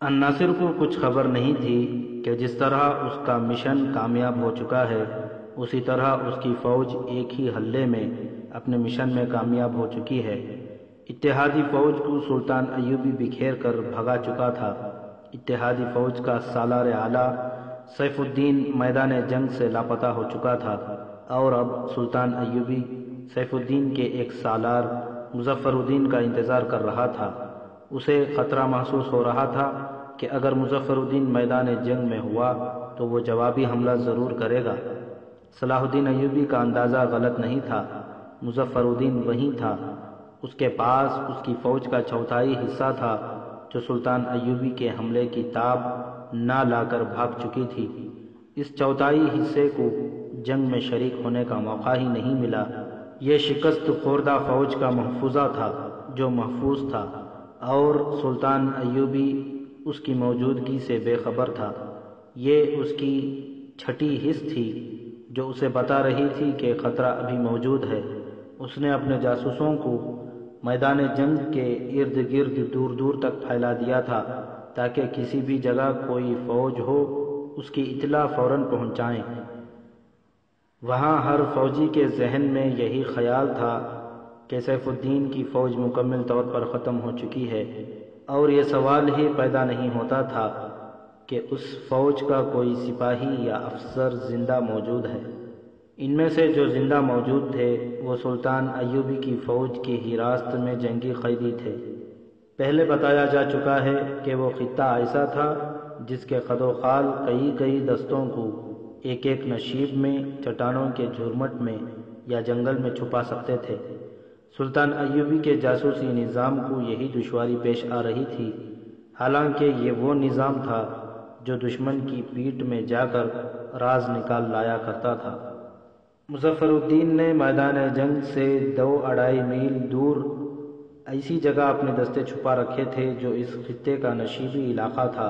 الناصر کو کچھ خبر نہیں تھی کہ جس طرح اس کا مشن کامیاب ہو چکا ہے اسی طرح اس کی فوج ایک ہی حملے میں اپنے مشن میں کامیاب ہو چکی ہے۔ اتحادی فوج کو سلطان ایوبی بکھیر کر بھگا چکا تھا۔ اتحادی فوج کا سالار اعلیٰ سیف الدین میدان جنگ سے لاپتہ ہو چکا تھا اور اب سلطان ایوبی سیف الدین کے ایک سالار مظفر الدین کا انتظار کر رہا تھا۔ اسے خطرہ محسوس ہو رہا تھا کہ اگر مظفر الدین میدان جنگ میں ہوا تو وہ جوابی حملہ ضرور کرے گا۔ صلاح الدین ایوبی کا اندازہ غلط نہیں تھا، مظفر الدین وہیں تھا۔ اس کے پاس اس کی فوج کا چوتھائی حصہ تھا جو سلطان ایوبی کے حملے کی تاب نہ لا کر بھاگ چکی تھی۔ اس چوتھائی حصے کو جنگ میں شریک ہونے کا موقع ہی نہیں ملا۔ یہ شکست خوردہ فوج کا محفوظہ تھا جو محفوظ تھا اور سلطان ایوبی اس کی موجودگی سے بے خبر تھا۔ یہ اس کی چھٹی حس تھی جو اسے بتا رہی تھی کہ خطرہ ابھی موجود ہے۔ اس نے اپنے جاسوسوں کو میدان جنگ کے ارد گرد دور دور تک پھیلا دیا تھا تاکہ کسی بھی جگہ کوئی فوج ہو اس کی اطلاع فوراً پہنچائیں۔ وہاں ہر فوجی کے ذہن میں یہی خیال تھا کہ سیف الدین کی فوج مکمل طور پر ختم ہو چکی ہے، اور یہ سوال ہی پیدا نہیں ہوتا تھا کہ اس فوج کا کوئی سپاہی یا افسر زندہ موجود ہے۔ ان میں سے جو زندہ موجود تھے وہ سلطان ایوبی کی فوج کی حراست میں جنگی قیدی تھے۔ پہلے بتایا جا چکا ہے کہ وہ خطہ ایسا تھا جس کے خد و خال کئی دستوں کو ایک ایک نشیب میں چٹانوں کے جھرمٹ میں یا جنگل میں چھپا سکتے تھے۔ سلطان ایوبی کے جاسوسی نظام کو یہی دشواری پیش آ رہی تھی، حالانکہ یہ وہ نظام تھا جو دشمن کی پیٹھ میں جا کر راز نکال لایا کرتا تھا۔ مظفر الدین نے میدان جنگ سے 2-2.5 میل دور ایسی جگہ اپنے دستے چھپا رکھے تھے جو اس خطے کا نشیبی علاقہ تھا۔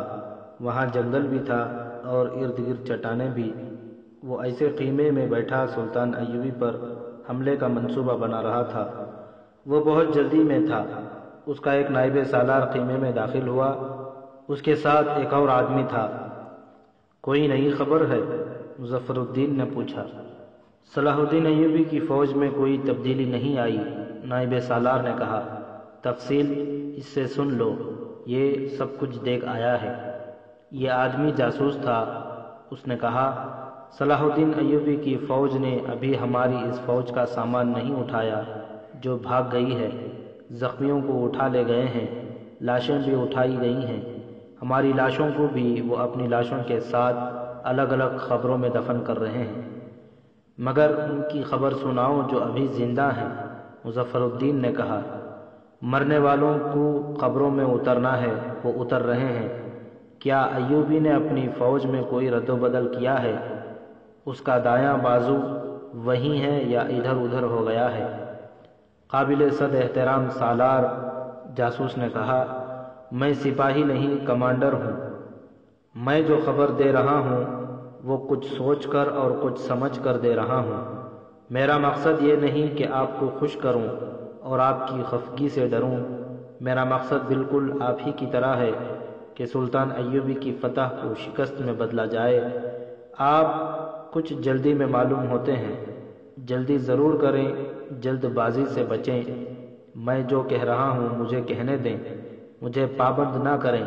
وہاں جنگل بھی تھا اور ارد گرد چٹانیں بھی۔ وہ ایسے خیمے میں بیٹھا سلطان ایوبی پر حملے کا منصوبہ بنا رہا تھا۔ وہ بہت جلدی میں تھا۔ اس کا ایک نائب سالار خیمے میں داخل ہوا۔ اس کے ساتھ ایک اور آدمی تھا۔ کوئی نئی خبر ہے؟ مظفر الدین نے پوچھا۔ صلاح الدین ایوبی کی فوج میں کوئی تبدیلی نہیں آئی، نائب سالار نے کہا۔ تفصیل اس سے سن لو، یہ سب کچھ دیکھ آیا ہے۔ یہ آدمی جاسوس تھا، اس نے کہا۔ صلاح الدین ایوبی کی فوج نے ابھی ہماری اس فوج کا سامان نہیں اٹھایا جو بھاگ گئی ہے۔ زخمیوں کو اٹھا لے گئے ہیں، لاشیں بھی اٹھائی گئی ہیں۔ ہماری لاشوں کو بھی وہ اپنی لاشوں کے ساتھ الگ الگ قبروں میں دفن کر رہے ہیں، مگر ان کی خبر سناؤ جو ابھی زندہ ہیں، مظفر الدین نے کہا۔ مرنے والوں کو قبروں میں اترنا ہے، وہ اتر رہے ہیں۔ کیا ایوبی نے اپنی فوج میں کوئی رد و بدل کیا ہے؟ اس کا دایاں بازو وہی ہے یا ادھر ادھر ہو گیا ہے؟ قابل صد احترام سالار، جاسوس نے کہا، میں سپاہی نہیں کمانڈر ہوں۔ میں جو خبر دے رہا ہوں وہ کچھ سوچ کر اور کچھ سمجھ کر دے رہا ہوں۔ میرا مقصد یہ نہیں کہ آپ کو خوش کروں اور آپ کی خفگی سے ڈروں۔ میرا مقصد بالکل آپ ہی کی طرح ہے کہ سلطان ایوبی کی فتح کو شکست میں بدلا جائے۔ آپ کچھ جلدی میں معلوم ہوتے ہیں، جلدی ضرور کریں، جلد بازی سے بچیں۔ میں جو کہہ رہا ہوں مجھے کہنے دیں، مجھے پابند نہ کریں۔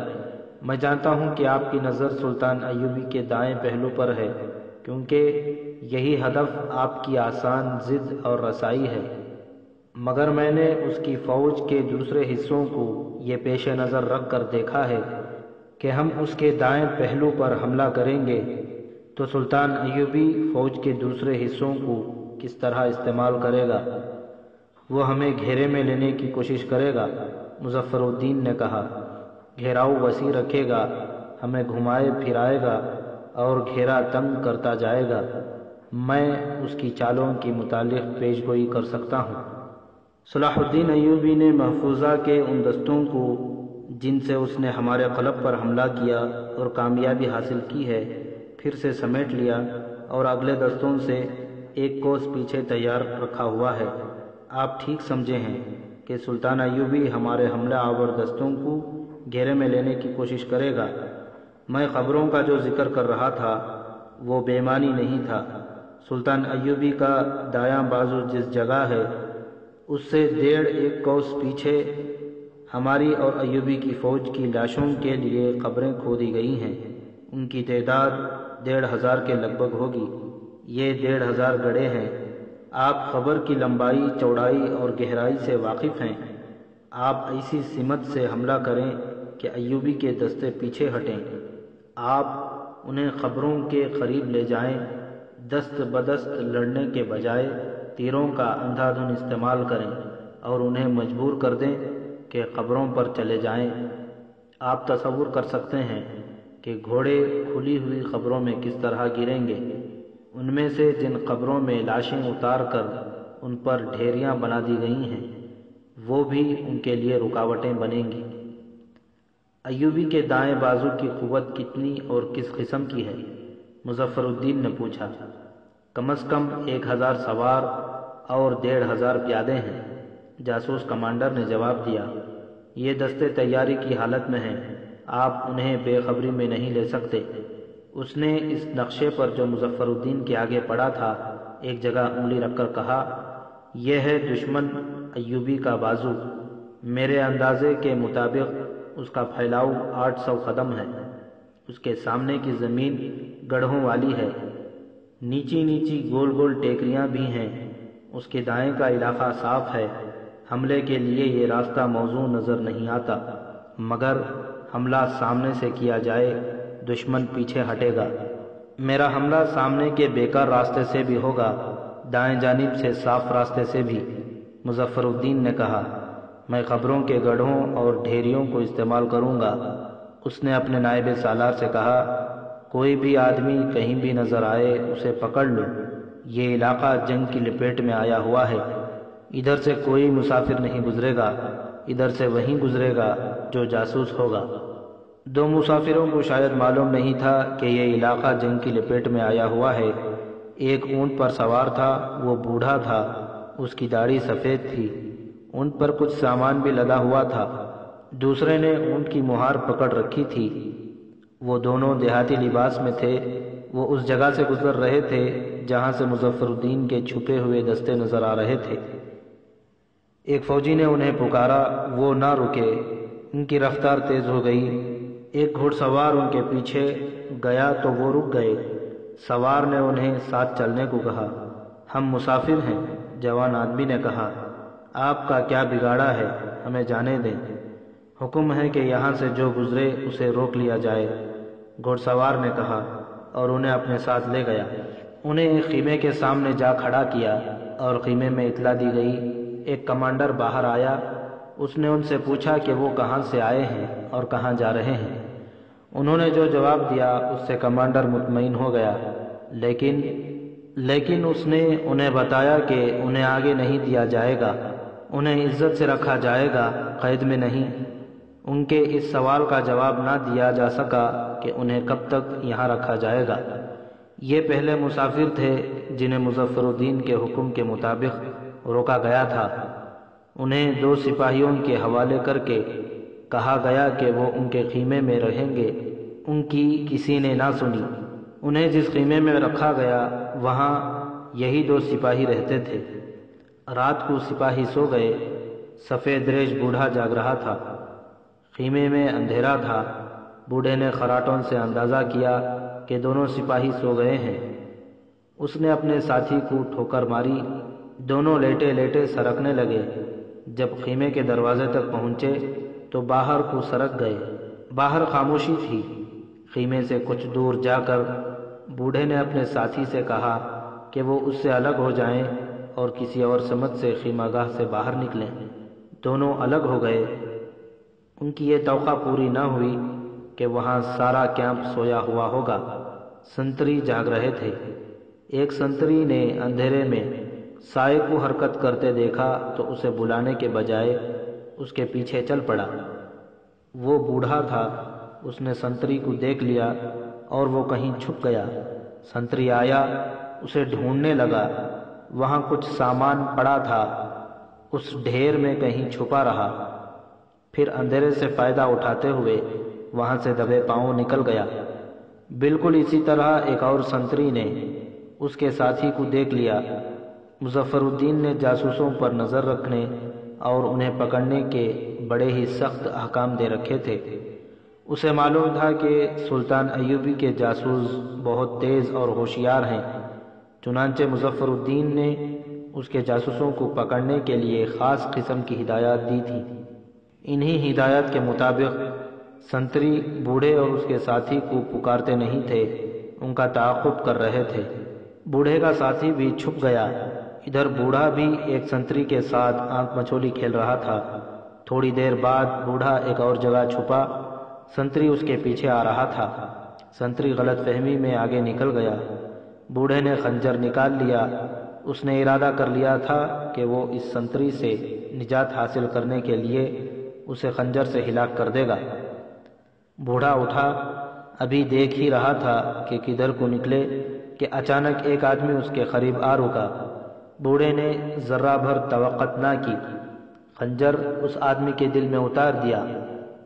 میں جانتا ہوں کہ آپ کی نظر سلطان ایوبی کے دائیں پہلو پر ہے، کیونکہ یہی ہدف آپ کی آسان ضد اور رسائی ہے، مگر میں نے اس کی فوج کے دوسرے حصوں کو یہ پیش نظر رکھ کر دیکھا ہے کہ ہم اس کے دائیں پہلو پر حملہ کریں گے تو سلطان ایوبی فوج کے دوسرے حصوں کو کس طرح استعمال کرے گا۔ وہ ہمیں گھیرے میں لینے کی کوشش کرے گا، مظفر الدین نے کہا۔ گھیراؤ وسیع رکھے گا، ہمیں گھمائے پھرائے گا اور گھیرا تنگ کرتا جائے گا۔ میں اس کی چالوں کی متعلق پیش گوئی کر سکتا ہوں۔ صلاح الدین ایوبی نے محفوظہ کے ان دستوں کو جن سے اس نے ہمارے قلب پر حملہ کیا اور کامیابی حاصل کی ہے پھر سے سمیٹ لیا اور اگلے دستوں سے ایک کوس پیچھے تیار رکھا ہوا ہے۔ آپ ٹھیک سمجھے ہیں کہ سلطان ایوبی ہمارے حملہ آور دستوں کو گھیرے میں لینے کی کوشش کرے گا۔ میں قبروں کا جو ذکر کر رہا تھا وہ بے معنی نہیں تھا۔ سلطان ایوبی کا دایاں بازو جس جگہ ہے اس سے 1.5 کوس پیچھے ہماری اور ایوبی کی فوج کی لاشوں کے لیے قبریں کھودی گئی ہیں۔ ان کی تعداد 1,500 کے لگ بھگ ہوگی۔ یہ 1,500 گڑھے ہیں۔ آپ قبر کی لمبائی، چوڑائی اور گہرائی سے واقف ہیں۔ آپ ایسی سمت سے حملہ کریں کہ ایوبی کے دستے پیچھے ہٹیں۔ آپ انہیں قبروں کے قریب لے جائیں، دست بدست لڑنے کے بجائے تیروں کا اندھا دھند استعمال کریں اور انہیں مجبور کر دیں کہ قبروں پر چلے جائیں۔ آپ تصور کر سکتے ہیں کہ گھوڑے کھلی ہوئی قبروں میں کس طرح گریں گے۔ ان میں سے جن قبروں میں لاشیں اتار کر ان پر ڈھیریاں بنا دی گئی ہیں وہ بھی ان کے لیے رکاوٹیں بنیں گی۔ ایوبی کے دائیں بازو کی قوت کتنی اور کس قسم کی ہے؟ مظفر الدین نے پوچھا۔ کم از کم 1,000 سوار اور 1,500 پیادے ہیں، جاسوس کمانڈر نے جواب دیا۔ یہ دستے تیاری کی حالت میں ہیں، آپ انہیں بے خبری میں نہیں لے سکتے۔ اس نے اس نقشے پر جو مظفر الدین کے آگے پڑا تھا ایک جگہ انگلی رکھ کر کہا، یہ ہے دشمن ایوبی کا بازو۔ میرے اندازے کے مطابق اس کا پھیلاؤ 800 قدم ہے۔ اس کے سامنے کی زمین گڑھوں والی ہے، نیچی نیچی گول گول ٹیکریاں بھی ہیں۔ اس کے دائیں کا علاقہ صاف ہے۔ حملے کے لیے یہ راستہ موزوں نظر نہیں آتا، مگر حملہ سامنے سے کیا جائے دشمن پیچھے ہٹے گا۔ میرا حملہ سامنے کے بیکار راستے سے بھی ہوگا، دائیں جانب سے صاف راستے سے بھی۔ مظفر الدین نے کہا، میں قبروں کے گڑھوں اور ڈھیریوں کو استعمال کروں گا۔ اس نے اپنے نائب سالار سے کہا، کوئی بھی آدمی کہیں بھی نظر آئے اسے پکڑ لو۔ یہ علاقہ جنگ کی لپیٹ میں آیا ہوا ہے۔ ادھر سے کوئی مسافر نہیں گزرے گا، ادھر سے وہیں گزرے گا جو جاسوس ہوگا۔ 2 مسافروں کو شاید معلوم نہیں تھا کہ یہ علاقہ جنگ کی لپیٹ میں آیا ہوا ہے۔ ایک اونٹ پر سوار تھا، وہ بوڑھا تھا، اس کی داڑھی سفید تھی، اونٹ پر کچھ سامان بھی لدا ہوا تھا۔ دوسرے نے اونٹ کی مہار پکڑ رکھی تھی۔ وہ دونوں دیہاتی لباس میں تھے۔ وہ اس جگہ سے گزر رہے تھے جہاں سے مظفر الدین کے چھپے ہوئے دستے نظر آ رہے تھے۔ ایک فوجی نے انہیں پکارا، وہ نہ رکے، ان کی رفتار تیز ہو گئی۔ ایک گھوڑ سوار ان کے پیچھے گیا تو وہ رک گئے۔ سوار نے انہیں ساتھ چلنے کو کہا۔ ہم مسافر ہیں، جوان آدمی نے کہا۔ آپ کا کیا بگاڑا ہے، ہمیں جانے دیں۔ حکم ہے کہ یہاں سے جو گزرے اسے روک لیا جائے، گھوڑ سوار نے کہا، اور انہیں اپنے ساتھ لے گیا۔ انہیں ایک خیمے کے سامنے جا کھڑا کیا اور خیمے میں اطلاع دی گئی۔ ایک کمانڈر باہر آیا۔ اس نے ان سے پوچھا کہ وہ کہاں سے آئے ہیں اور کہاں جا رہے ہیں۔ انہوں نے جو جواب دیا اس سے کمانڈر مطمئن ہو گیا، لیکن اس نے انہیں بتایا کہ انہیں آگے نہیں دیا جائے گا، انہیں عزت سے رکھا جائے گا، قید میں نہیں۔ ان کے اس سوال کا جواب نہ دیا جا سکا کہ انہیں کب تک یہاں رکھا جائے گا۔ یہ پہلے مسافر تھے جنہیں مظفر الدین کے حکم کے مطابق روکا گیا تھا۔ انہیں 2 سپاہیوں کے حوالے کر کے کہا گیا کہ وہ ان کے خیمے میں رہیں گے۔ ان کی کسی نے نہ سنی۔ انہیں جس خیمے میں رکھا گیا وہاں یہی 2 سپاہی رہتے تھے۔ رات کو سپاہی سو گئے۔ سفید ریش بوڑھا جاگ رہا تھا۔ خیمے میں اندھیرا تھا۔ بوڑھے نے خراٹوں سے اندازہ کیا کہ دونوں سپاہی سو گئے ہیں۔ اس نے اپنے ساتھی کو ٹھوکر ماری۔ دونوں لیٹے لیٹے سرکنے لگے۔ جب خیمے کے دروازے تک پہنچے تو باہر کو سرک گئے۔ باہر خاموشی تھی۔ خیمے سے کچھ دور جا کر بوڑھے نے اپنے ساتھی سے کہا کہ وہ اس سے الگ ہو جائیں اور کسی اور سمت سے خیمہ گاہ سے باہر نکلیں۔ دونوں الگ ہو گئے۔ ان کی یہ توقع پوری نہ ہوئی کہ وہاں سارا کیمپ سویا ہوا ہوگا۔ سنتری جاگ رہے تھے۔ ایک سنتری نے اندھیرے میں سائے کو حرکت کرتے دیکھا تو اسے بلانے کے بجائے اس کے پیچھے چل پڑا۔ وہ بوڑھا تھا۔ اس نے سنتری کو دیکھ لیا اور وہ کہیں چھپ گیا۔ سنتری آیا، اسے ڈھونڈنے لگا۔ وہاں کچھ سامان پڑا تھا، اس ڈھیر میں کہیں چھپا رہا۔ پھر اندھیرے سے فائدہ اٹھاتے ہوئے وہاں سے دبے پاؤں نکل گیا۔ بالکل اسی طرح ایک اور سنتری نے اس کے ساتھی کو دیکھ لیا۔ مظفر الدین نے جاسوسوں پر نظر رکھنے اور انہیں پکڑنے کے بڑے ہی سخت احکام دے رکھے تھے۔ اسے معلوم تھا کہ سلطان ایوبی کے جاسوس بہت تیز اور ہوشیار ہیں، چنانچہ مظفر الدین نے اس کے جاسوسوں کو پکڑنے کے لیے خاص قسم کی ہدایات دی تھی۔ انہی ہدایات کے مطابق سنتری بوڑھے اور اس کے ساتھی کو پکارتے نہیں تھے، ان کا تعاقب کر رہے تھے۔ بوڑھے کا ساتھی بھی چھپ گیا۔ ادھر بوڑھا بھی ایک سنتری کے ساتھ آنکھ مچولی کھیل رہا تھا۔ تھوڑی دیر بعد بوڑھا ایک اور جگہ چھپا، سنتری اس کے پیچھے آ رہا تھا۔ سنتری غلط فہمی میں آگے نکل گیا۔ بوڑھے نے خنجر نکال لیا۔ اس نے ارادہ کر لیا تھا کہ وہ اس سنتری سے نجات حاصل کرنے کے لیے اسے خنجر سے ہلاک کر دے گا۔ بوڑھا اٹھا، ابھی دیکھ ہی رہا تھا کہ کدھر کو نکلے کہ اچانک ایک آدمی اس کے قریب آ رکا۔ بوڑھے نے ذرہ بھر توقع نہ کی، خنجر اس آدمی کے دل میں اتار دیا۔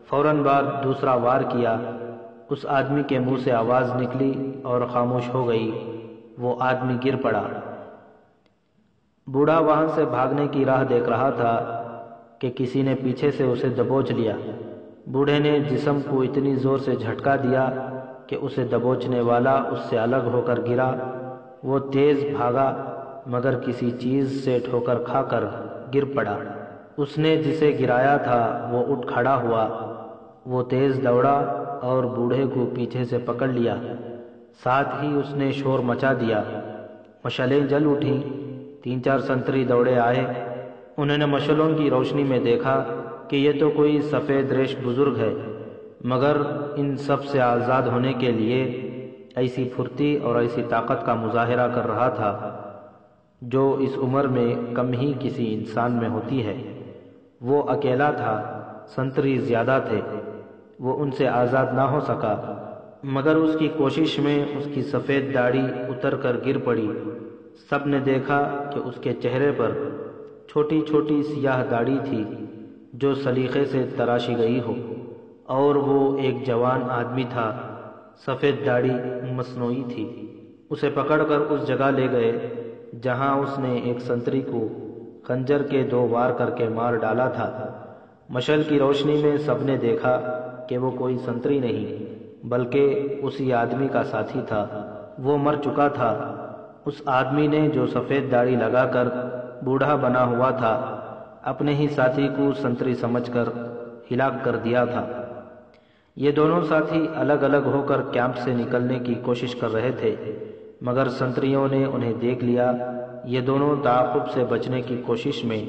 فوراً بعد دوسرا وار کیا۔ اس آدمی کے منہ سے آواز نکلی اور خاموش ہو گئی۔ وہ آدمی گر پڑا۔ بوڑھا وہاں سے بھاگنے کی راہ دیکھ رہا تھا کہ کسی نے پیچھے سے اسے دبوچ لیا۔ بوڑھے نے جسم کو اتنی زور سے جھٹکا دیا کہ اسے دبوچنے والا اس سے الگ ہو کر گرا۔ وہ تیز بھاگا مگر کسی چیز سے ٹھوکر کھا کر گر پڑا۔ اس نے جسے گرایا تھا وہ اٹھ کھڑا ہوا۔ وہ تیز دوڑا اور بوڑھے کو پیچھے سے پکڑ لیا، ساتھ ہی اس نے شور مچا دیا۔ مشعلیں جل اٹھیں۔ 3-4 سنتری دوڑے آئے۔ انہوں نے مشعلوں کی روشنی میں دیکھا کہ یہ تو کوئی سفید ریش بزرگ ہے، مگر ان سب سے آزاد ہونے کے لیے ایسی پھرتی اور ایسی طاقت کا مظاہرہ کر رہا تھا جو اس عمر میں کم ہی کسی انسان میں ہوتی ہے۔ وہ اکیلا تھا، سنتری زیادہ تھے، وہ ان سے آزاد نہ ہو سکا، مگر اس کی کوشش میں اس کی سفید داڑھی اتر کر گر پڑی۔ سب نے دیکھا کہ اس کے چہرے پر چھوٹی چھوٹی سیاہ داڑھی تھی جو سلیقے سے تراشی گئی ہو، اور وہ ایک جوان آدمی تھا۔ سفید داڑھی مصنوعی تھی۔ اسے پکڑ کر اس جگہ لے گئے جہاں اس نے ایک سنتری کو خنجر کے 2 وار کر کے مار ڈالا تھا۔ مشعل کی روشنی میں سب نے دیکھا کہ وہ کوئی سنتری نہیں بلکہ اسی آدمی کا ساتھی تھا۔ وہ مر چکا تھا۔ اس آدمی نے جو سفید داڑھی لگا کر بوڑھا بنا ہوا تھا، اپنے ہی ساتھی کو سنتری سمجھ کر ہلاک کر دیا تھا۔ یہ دونوں ساتھی الگ الگ ہو کر کیمپ سے نکلنے کی کوشش کر رہے تھے، مگر سنتریوں نے انہیں دیکھ لیا۔ یہ دونوں تعاقب سے بچنے کی کوشش میں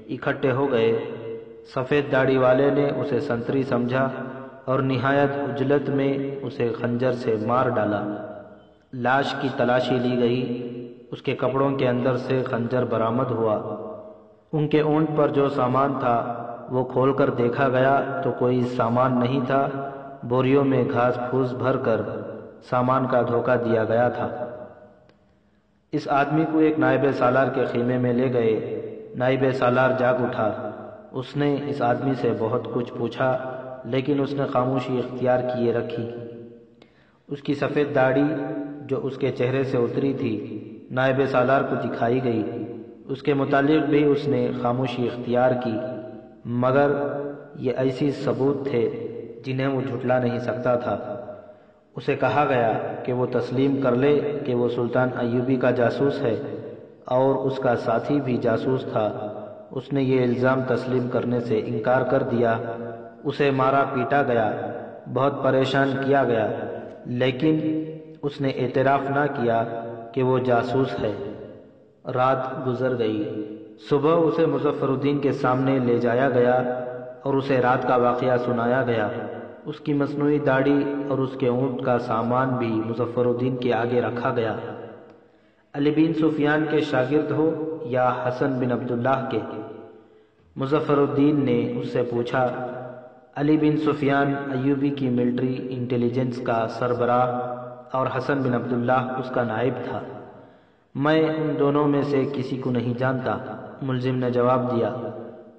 اکٹھے ہو گئے۔ سفید داڑھی والے نے اسے سنتری سمجھا اور نہایت عجلت میں اسے خنجر سے مار ڈالا۔ لاش کی تلاشی لی گئی۔ اس کے کپڑوں کے اندر سے خنجر برآمد ہوا۔ ان کے اونٹ پر جو سامان تھا وہ کھول کر دیکھا گیا تو کوئی سامان نہیں تھا۔ بوریوں میں گھاس پھوس بھر کر سامان کا دھوکہ دیا گیا تھا۔ اس آدمی کو ایک نائب سالار کے خیمے میں لے گئے۔ نائب سالار جاگ اٹھا۔ اس نے اس آدمی سے بہت کچھ پوچھا لیکن اس نے خاموشی اختیار کیے رکھی۔ اس کی سفید داڑھی جو اس کے چہرے سے اتری تھی نائب سالار کو دکھائی گئی۔ اس کے متعلق بھی اس نے خاموشی اختیار کی، مگر یہ ایسی ثبوت تھے جنہیں وہ جھٹلا نہیں سکتا تھا۔ اسے کہا گیا کہ وہ تسلیم کر لے کہ وہ سلطان ایوبی کا جاسوس ہے اور اس کا ساتھی بھی جاسوس تھا۔ اس نے یہ الزام تسلیم کرنے سے انکار کر دیا۔ اسے مارا پیٹا گیا، بہت پریشان کیا گیا، لیکن اس نے اعتراف نہ کیا کہ وہ جاسوس ہے۔ رات گزر گئی۔ صبح اسے مظفر الدین کے سامنے لے جایا گیا اور اسے رات کا واقعہ سنایا گیا۔ اس کی مصنوعی داڑھی اور اس کے اونٹ کا سامان بھی مظفر الدین کے آگے رکھا گیا۔ علی بن سفیان کے شاگرد ہو یا حسن بن عبداللہ کے؟ مظفر الدین نے اس سے پوچھا۔ علی بن سفیان ایوبی کی ملٹری انٹیلیجنس کا سربراہ اور حسن بن عبداللہ اس کا نائب تھا۔ میں ان دونوں میں سے کسی کو نہیں جانتا، ملزم نے جواب دیا۔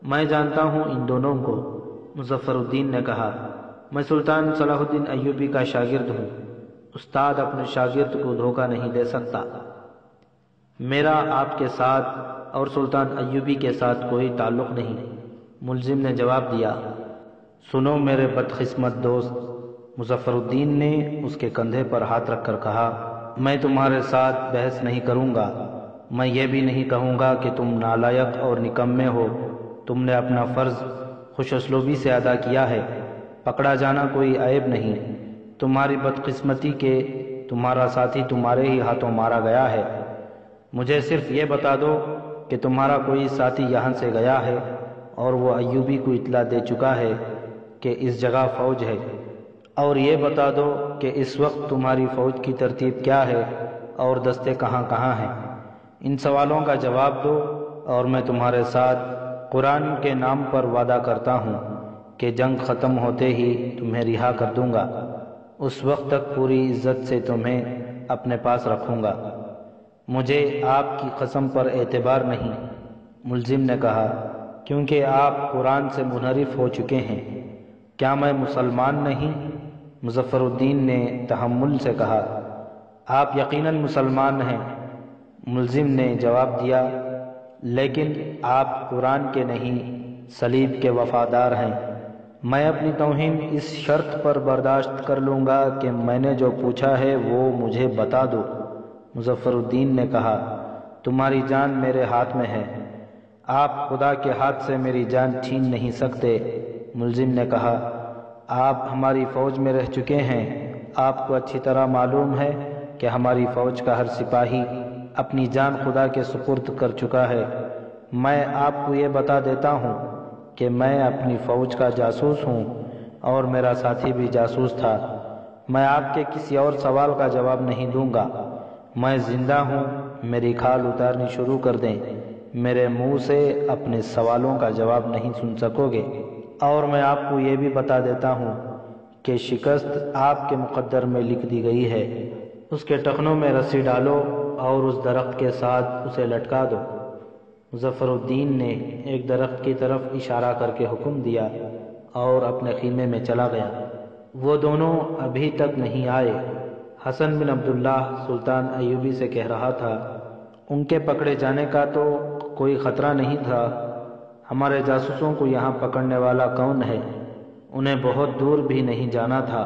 میں جانتا ہوں ان دونوں کو۔ مظفر الدین نے کہا، میں سلطان صلاح الدین ایوبی کا شاگرد ہوں۔ استاد اپنے شاگرد کو دھوکہ نہیں دے سکتا۔ میرا آپ کے ساتھ اور سلطان ایوبی کے ساتھ کوئی تعلق نہیں۔ ملزم نے جواب دیا، سنو میرے بدقسمت دوست۔ مظفر الدین نے اس کے کندھے پر ہاتھ رکھ کر کہا، میں تمہارے ساتھ بحث نہیں کروں گا۔ میں یہ بھی نہیں کہوں گا کہ تم نالائق اور نکمے ہو۔ تم نے اپنا فرض خوش اسلوبی سے ادا کیا ہے۔ پکڑا جانا کوئی عیب نہیں۔ تمہاری بدقسمتی کہ تمہارا ساتھی تمہارے ہی ہاتھوں مارا گیا ہے۔ مجھے صرف یہ بتا دو کہ تمہارا کوئی ساتھی یہاں سے گیا ہے اور وہ ایوبی کو اطلاع دے چکا ہے کہ اس جگہ فوج ہے، اور یہ بتا دو کہ اس وقت تمہاری فوج کی ترتیب کیا ہے اور دستے کہاں کہاں ہیں۔ ان سوالوں کا جواب دو اور میں تمہارے ساتھ قرآن کے نام پر وعدہ کرتا ہوں کہ جنگ ختم ہوتے ہی تمہیں رہا کر دوں گا۔ اس وقت تک پوری عزت سے تمہیں اپنے پاس رکھوں گا۔ مجھے آپ کی قسم پر اعتبار نہیں۔ ملزم نے کہا، کیونکہ آپ قرآن سے منحرف ہو چکے ہیں۔ کیا میں مسلمان نہیں؟ مظفر الدین نے تحمل سے کہا، آپ یقیناً مسلمان ہیں۔ ملزم نے جواب دیا، لیکن آپ قرآن کے نہیں صلیب کے وفادار ہیں۔ میں اپنی توہین اس شرط پر برداشت کر لوں گا کہ میں نے جو پوچھا ہے وہ مجھے بتا دو۔ مظفر الدین نے کہا، تمہاری جان میرے ہاتھ میں ہے۔ آپ خدا کے ہاتھ سے میری جان چھین نہیں سکتے۔ ملزم نے کہا، آپ ہماری فوج میں رہ چکے ہیں۔ آپ کو اچھی طرح معلوم ہے کہ ہماری فوج کا ہر سپاہی اپنی جان خدا کے سپرد کر چکا ہے۔ میں آپ کو یہ بتا دیتا ہوں کہ میں اپنی فوج کا جاسوس ہوں اور میرا ساتھی بھی جاسوس تھا۔ میں آپ کے کسی اور سوال کا جواب نہیں دوں گا۔ میں زندہ ہوں، میری کھال اتارنی شروع کر دیں، میرے منہ سے اپنے سوالوں کا جواب نہیں سن سکو گے۔ اور میں آپ کو یہ بھی بتا دیتا ہوں کہ شکست آپ کے مقدر میں لکھ دی گئی ہے۔ اس کے ٹخنوں میں رسی ڈالو اور اس درخت کے ساتھ اسے لٹکا دو۔ مظفر الدین نے ایک درخت کی طرف اشارہ کر کے حکم دیا اور اپنے خیمے میں چلا گیا۔ وہ دونوں ابھی تک نہیں آئے۔ حسن بن عبداللہ سلطان ایوبی سے کہہ رہا تھا، ان کے پکڑے جانے کا تو کوئی خطرہ نہیں تھا۔ ہمارے جاسوسوں کو یہاں پکڑنے والا کون ہے؟ انہیں بہت دور بھی نہیں جانا تھا۔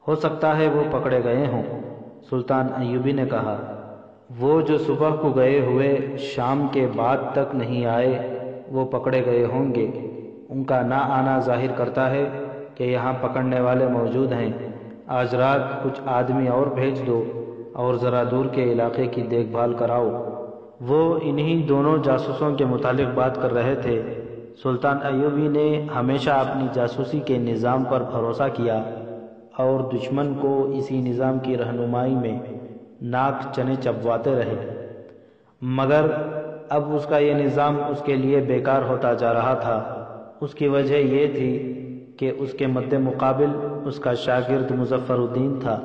ہو سکتا ہے وہ پکڑے گئے ہوں۔ سلطان ایوبی نے کہا، وہ جو صبح کو گئے ہوئے شام کے بعد تک نہیں آئے، وہ پکڑے گئے ہوں گے۔ ان کا نہ آنا ظاہر کرتا ہے کہ یہاں پکڑنے والے موجود ہیں۔ آج رات کچھ آدمی اور بھیج دو اور ذرا دور کے علاقے کی دیکھ بھال کراؤ۔ وہ انہی دونوں جاسوسوں کے متعلق بات کر رہے تھے۔ سلطان ایوبی نے ہمیشہ اپنی جاسوسی کے نظام پر بھروسہ کیا اور دشمن کو اسی نظام کی رہنمائی میں ناک چنے چبواتے رہے، مگر اب اس کا یہ نظام اس کے لیے بیکار ہوتا جا رہا تھا۔ اس کی وجہ یہ تھی کہ اس کے مد مقابل اس کا شاگرد مظفر الدین تھا۔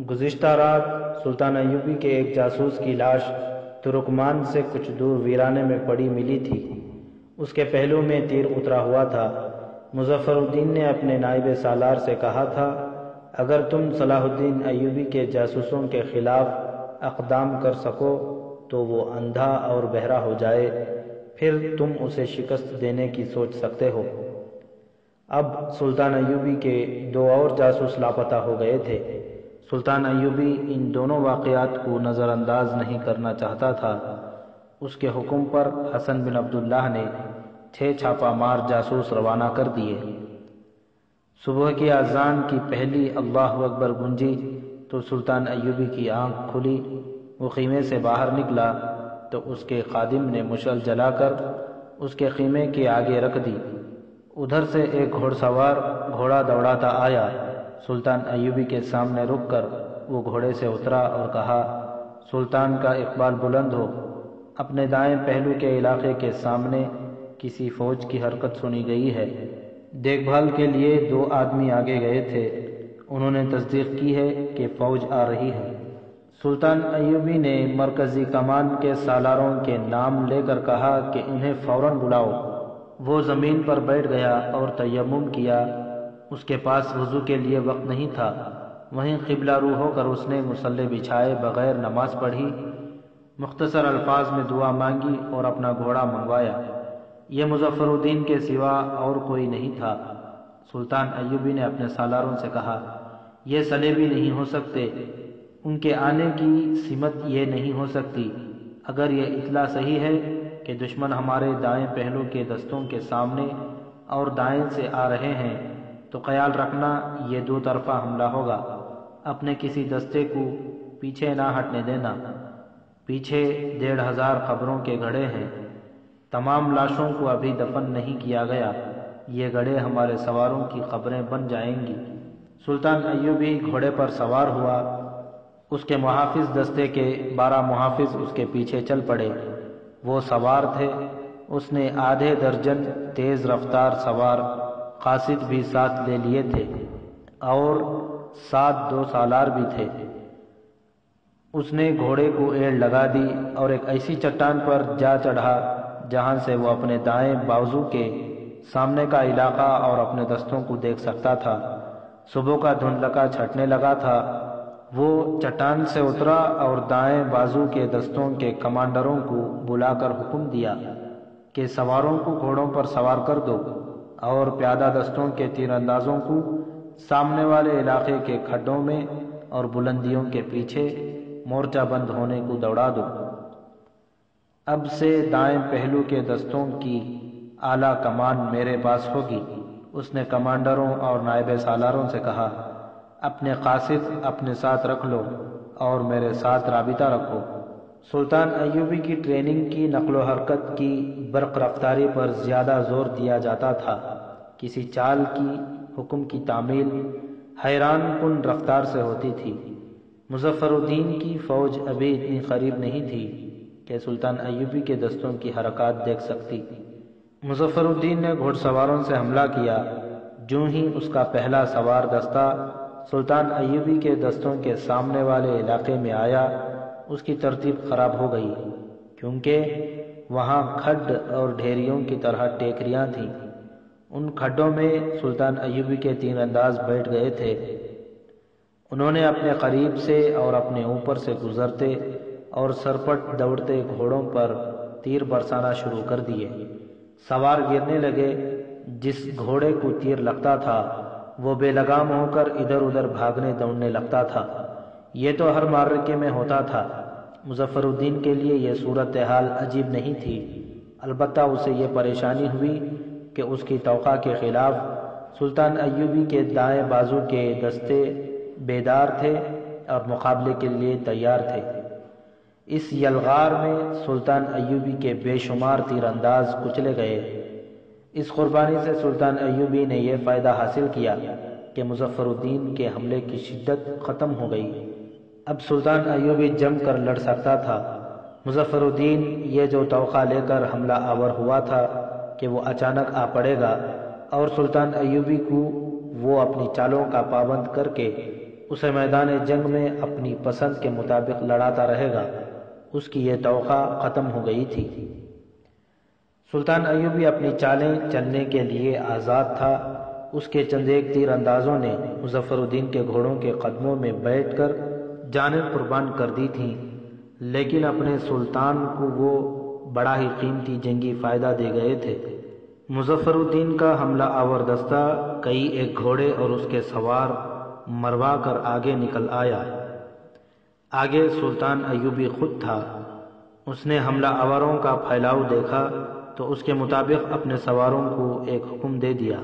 گزشتہ رات سلطان ایوبی کے ایک جاسوس کی لاش ترکمان سے کچھ دور ویرانے میں پڑی ملی تھی۔ اس کے پہلو میں تیر اترا ہوا تھا۔ مظفر الدین نے اپنے نائب سالار سے کہا تھا، اگر تم صلاح الدین ایوبی کے جاسوسوں کے خلاف اقدام کر سکو تو وہ اندھا اور بہرا ہو جائے، پھر تم اسے شکست دینے کی سوچ سکتے ہو۔ اب سلطان ایوبی کے دو اور جاسوس لاپتہ ہو گئے تھے۔ سلطان ایوبی ان دونوں واقعات کو نظر انداز نہیں کرنا چاہتا تھا۔ اس کے حکم پر حسن بن عبداللہ نے 6 چھاپہ مار جاسوس روانہ کر دیے۔ صبح کی اذان کی پہلی اللہ اکبر گونجی تو سلطان ایوبی کی آنکھ کھلی۔ وہ خیمے سے باہر نکلا تو اس کے خادم نے مشعل جلا کر اس کے خیمے کے آگے رکھ دی۔ ادھر سے ایک گھوڑ سوار گھوڑا دوڑاتا آیا۔ سلطان ایوبی کے سامنے رک کر وہ گھوڑے سے اترا اور کہا، سلطان کا اقبال بلند ہو۔ اپنے دائیں پہلو کے علاقے کے سامنے کسی فوج کی حرکت سنی گئی ہے۔ دیکھ بھال کے لیے 2 آدمی آگے گئے تھے۔ انہوں نے تصدیق کی ہے کہ فوج آ رہی ہے۔ سلطان ایوبی نے مرکزی کمان کے سالاروں کے نام لے کر کہا کہ انہیں فوراً بلاؤ۔ وہ زمین پر بیٹھ گیا اور تیمم کیا۔ اس کے پاس وضو کے لیے وقت نہیں تھا۔ وہیں قبلہ رو ہو کر اس نے مصلی بچھائے بغیر نماز پڑھی، مختصر الفاظ میں دعا مانگی اور اپنا گھوڑا منگوایا۔ یہ مظفر الدین کے سوا اور کوئی نہیں تھا۔ سلطان ایوبی نے اپنے سالاروں سے کہا، یہ صلیبی نہیں ہو سکتے، ان کے آنے کی سمت یہ نہیں ہو سکتی۔ اگر یہ اطلاع صحیح ہے کہ دشمن ہمارے دائیں پہلو کے دستوں کے سامنے اور دائیں سے آ رہے ہیں تو خیال رکھنا یہ دو طرفہ حملہ ہوگا۔ اپنے کسی دستے کو پیچھے نہ ہٹنے دینا۔ پیچھے 1500 قبروں کے گڑھے ہیں، تمام لاشوں کو ابھی دفن نہیں کیا گیا، یہ گڑھے ہمارے سواروں کی قبریں بن جائیں گی۔ سلطان ایوبی گھوڑے پر سوار ہوا، اس کے محافظ دستے کے 12 محافظ اس کے پیچھے چل پڑے۔ وہ سوار تھے، اس نے آدھے درجن تیز رفتار سوار قاصد بھی ساتھ لے لیے تھے اور 2 سالار بھی تھے۔ اس نے گھوڑے کو ایڑ لگا دی اور ایک ایسی چٹان پر جا چڑھا جہاں سے وہ اپنے دائیں بازو کے سامنے کا علاقہ اور اپنے دستوں کو دیکھ سکتا تھا۔ صبح کا دھندلکا چھٹنے لگا تھا۔ وہ چٹان سے اترا اور دائیں بازو کے دستوں کے کمانڈروں کو بلا کر حکم دیا کہ سواروں کو گھوڑوں پر سوار کر دو اور پیادہ دستوں کے تیر اندازوں کو سامنے والے علاقے کے کھڈوں میں اور بلندیوں کے پیچھے مورچہ بند ہونے کو دوڑا دو۔ اب سے دائیں پہلو کے دستوں کی اعلیٰ کمان میرے پاس ہوگی۔ اس نے کمانڈروں اور نائب سالاروں سے کہا، اپنے قاصد اپنے ساتھ رکھ لو اور میرے ساتھ رابطہ رکھو۔ سلطان ایوبی کی ٹریننگ کی نقل و حرکت کی برق رفتاری پر زیادہ زور دیا جاتا تھا۔ کسی چال کی حکم کی تعمیل حیران کن رفتار سے ہوتی تھی۔ مظفر الدین کی فوج ابھی اتنی قریب نہیں تھی کہ سلطان ایوبی کے دستوں کی حرکات دیکھ سکتی۔ مظفر الدین نے گھوڑ سواروں سے حملہ کیا۔ جو ہی اس کا پہلا سوار دستہ سلطان ایوبی کے دستوں کے سامنے والے علاقے میں آیا، اس کی ترتیب خراب ہو گئی، کیونکہ وہاں کھڈ اور ڈھیریوں کی طرح ٹیکریاں تھیں۔ ان کھڈوں میں سلطان ایوبی کے تیر انداز بیٹھ گئے تھے۔ انہوں نے اپنے قریب سے اور اپنے اوپر سے گزرتے اور سرپٹ دوڑتے گھوڑوں پر تیر برسانا شروع کر دیے۔ سوار گرنے لگے۔ جس گھوڑے کو تیر لگتا تھا وہ بے لگام ہو کر ادھر ادھر بھاگنے دوڑنے لگتا تھا۔ یہ تو ہر معرکے میں ہوتا تھا۔ مظفر الدین کے لیے یہ صورتحال عجیب نہیں تھی، البتہ اسے یہ پریشانی ہوئی کہ اس کی توقع کے خلاف سلطان ایوبی کے دائیں بازو کے دستے بیدار تھے اور مقابلے کے لیے تیار تھے۔ اس یلغار میں سلطان ایوبی کے بے شمار تیر انداز کچلے گئے۔ اس قربانی سے سلطان ایوبی نے یہ فائدہ حاصل کیا کہ مظفر الدین کے حملے کی شدت ختم ہو گئی۔ اب سلطان ایوبی جم کر لڑ سکتا تھا۔ مظفر الدین یہ جو توقع لے کر حملہ آور ہوا تھا کہ وہ اچانک آ پڑے گا اور سلطان ایوبی کو وہ اپنی چالوں کا پابند کر کے اسے میدان جنگ میں اپنی پسند کے مطابق لڑاتا رہے گا، اس کی یہ توقع ختم ہو گئی تھی۔ سلطان ایوبی اپنی چالیں چلنے کے لیے آزاد تھا۔ اس کے چند ایک تیر اندازوں نے مظفر الدین کے گھوڑوں کے قدموں میں بیٹھ کر جانیں قربان کر دی تھیں، لیکن اپنے سلطان کو وہ بڑا ہی قیمتی جنگی فائدہ دے گئے تھے۔ مظفر الدین کا حملہ آور دستہ کئی ایک گھوڑے اور اس کے سوار مروا کر آگے نکل آیا۔ آگے سلطان ایوبی خود تھا۔ اس نے حملہ آوروں کا پھیلاؤ دیکھا تو اس کے مطابق اپنے سواروں کو ایک حکم دے دیا۔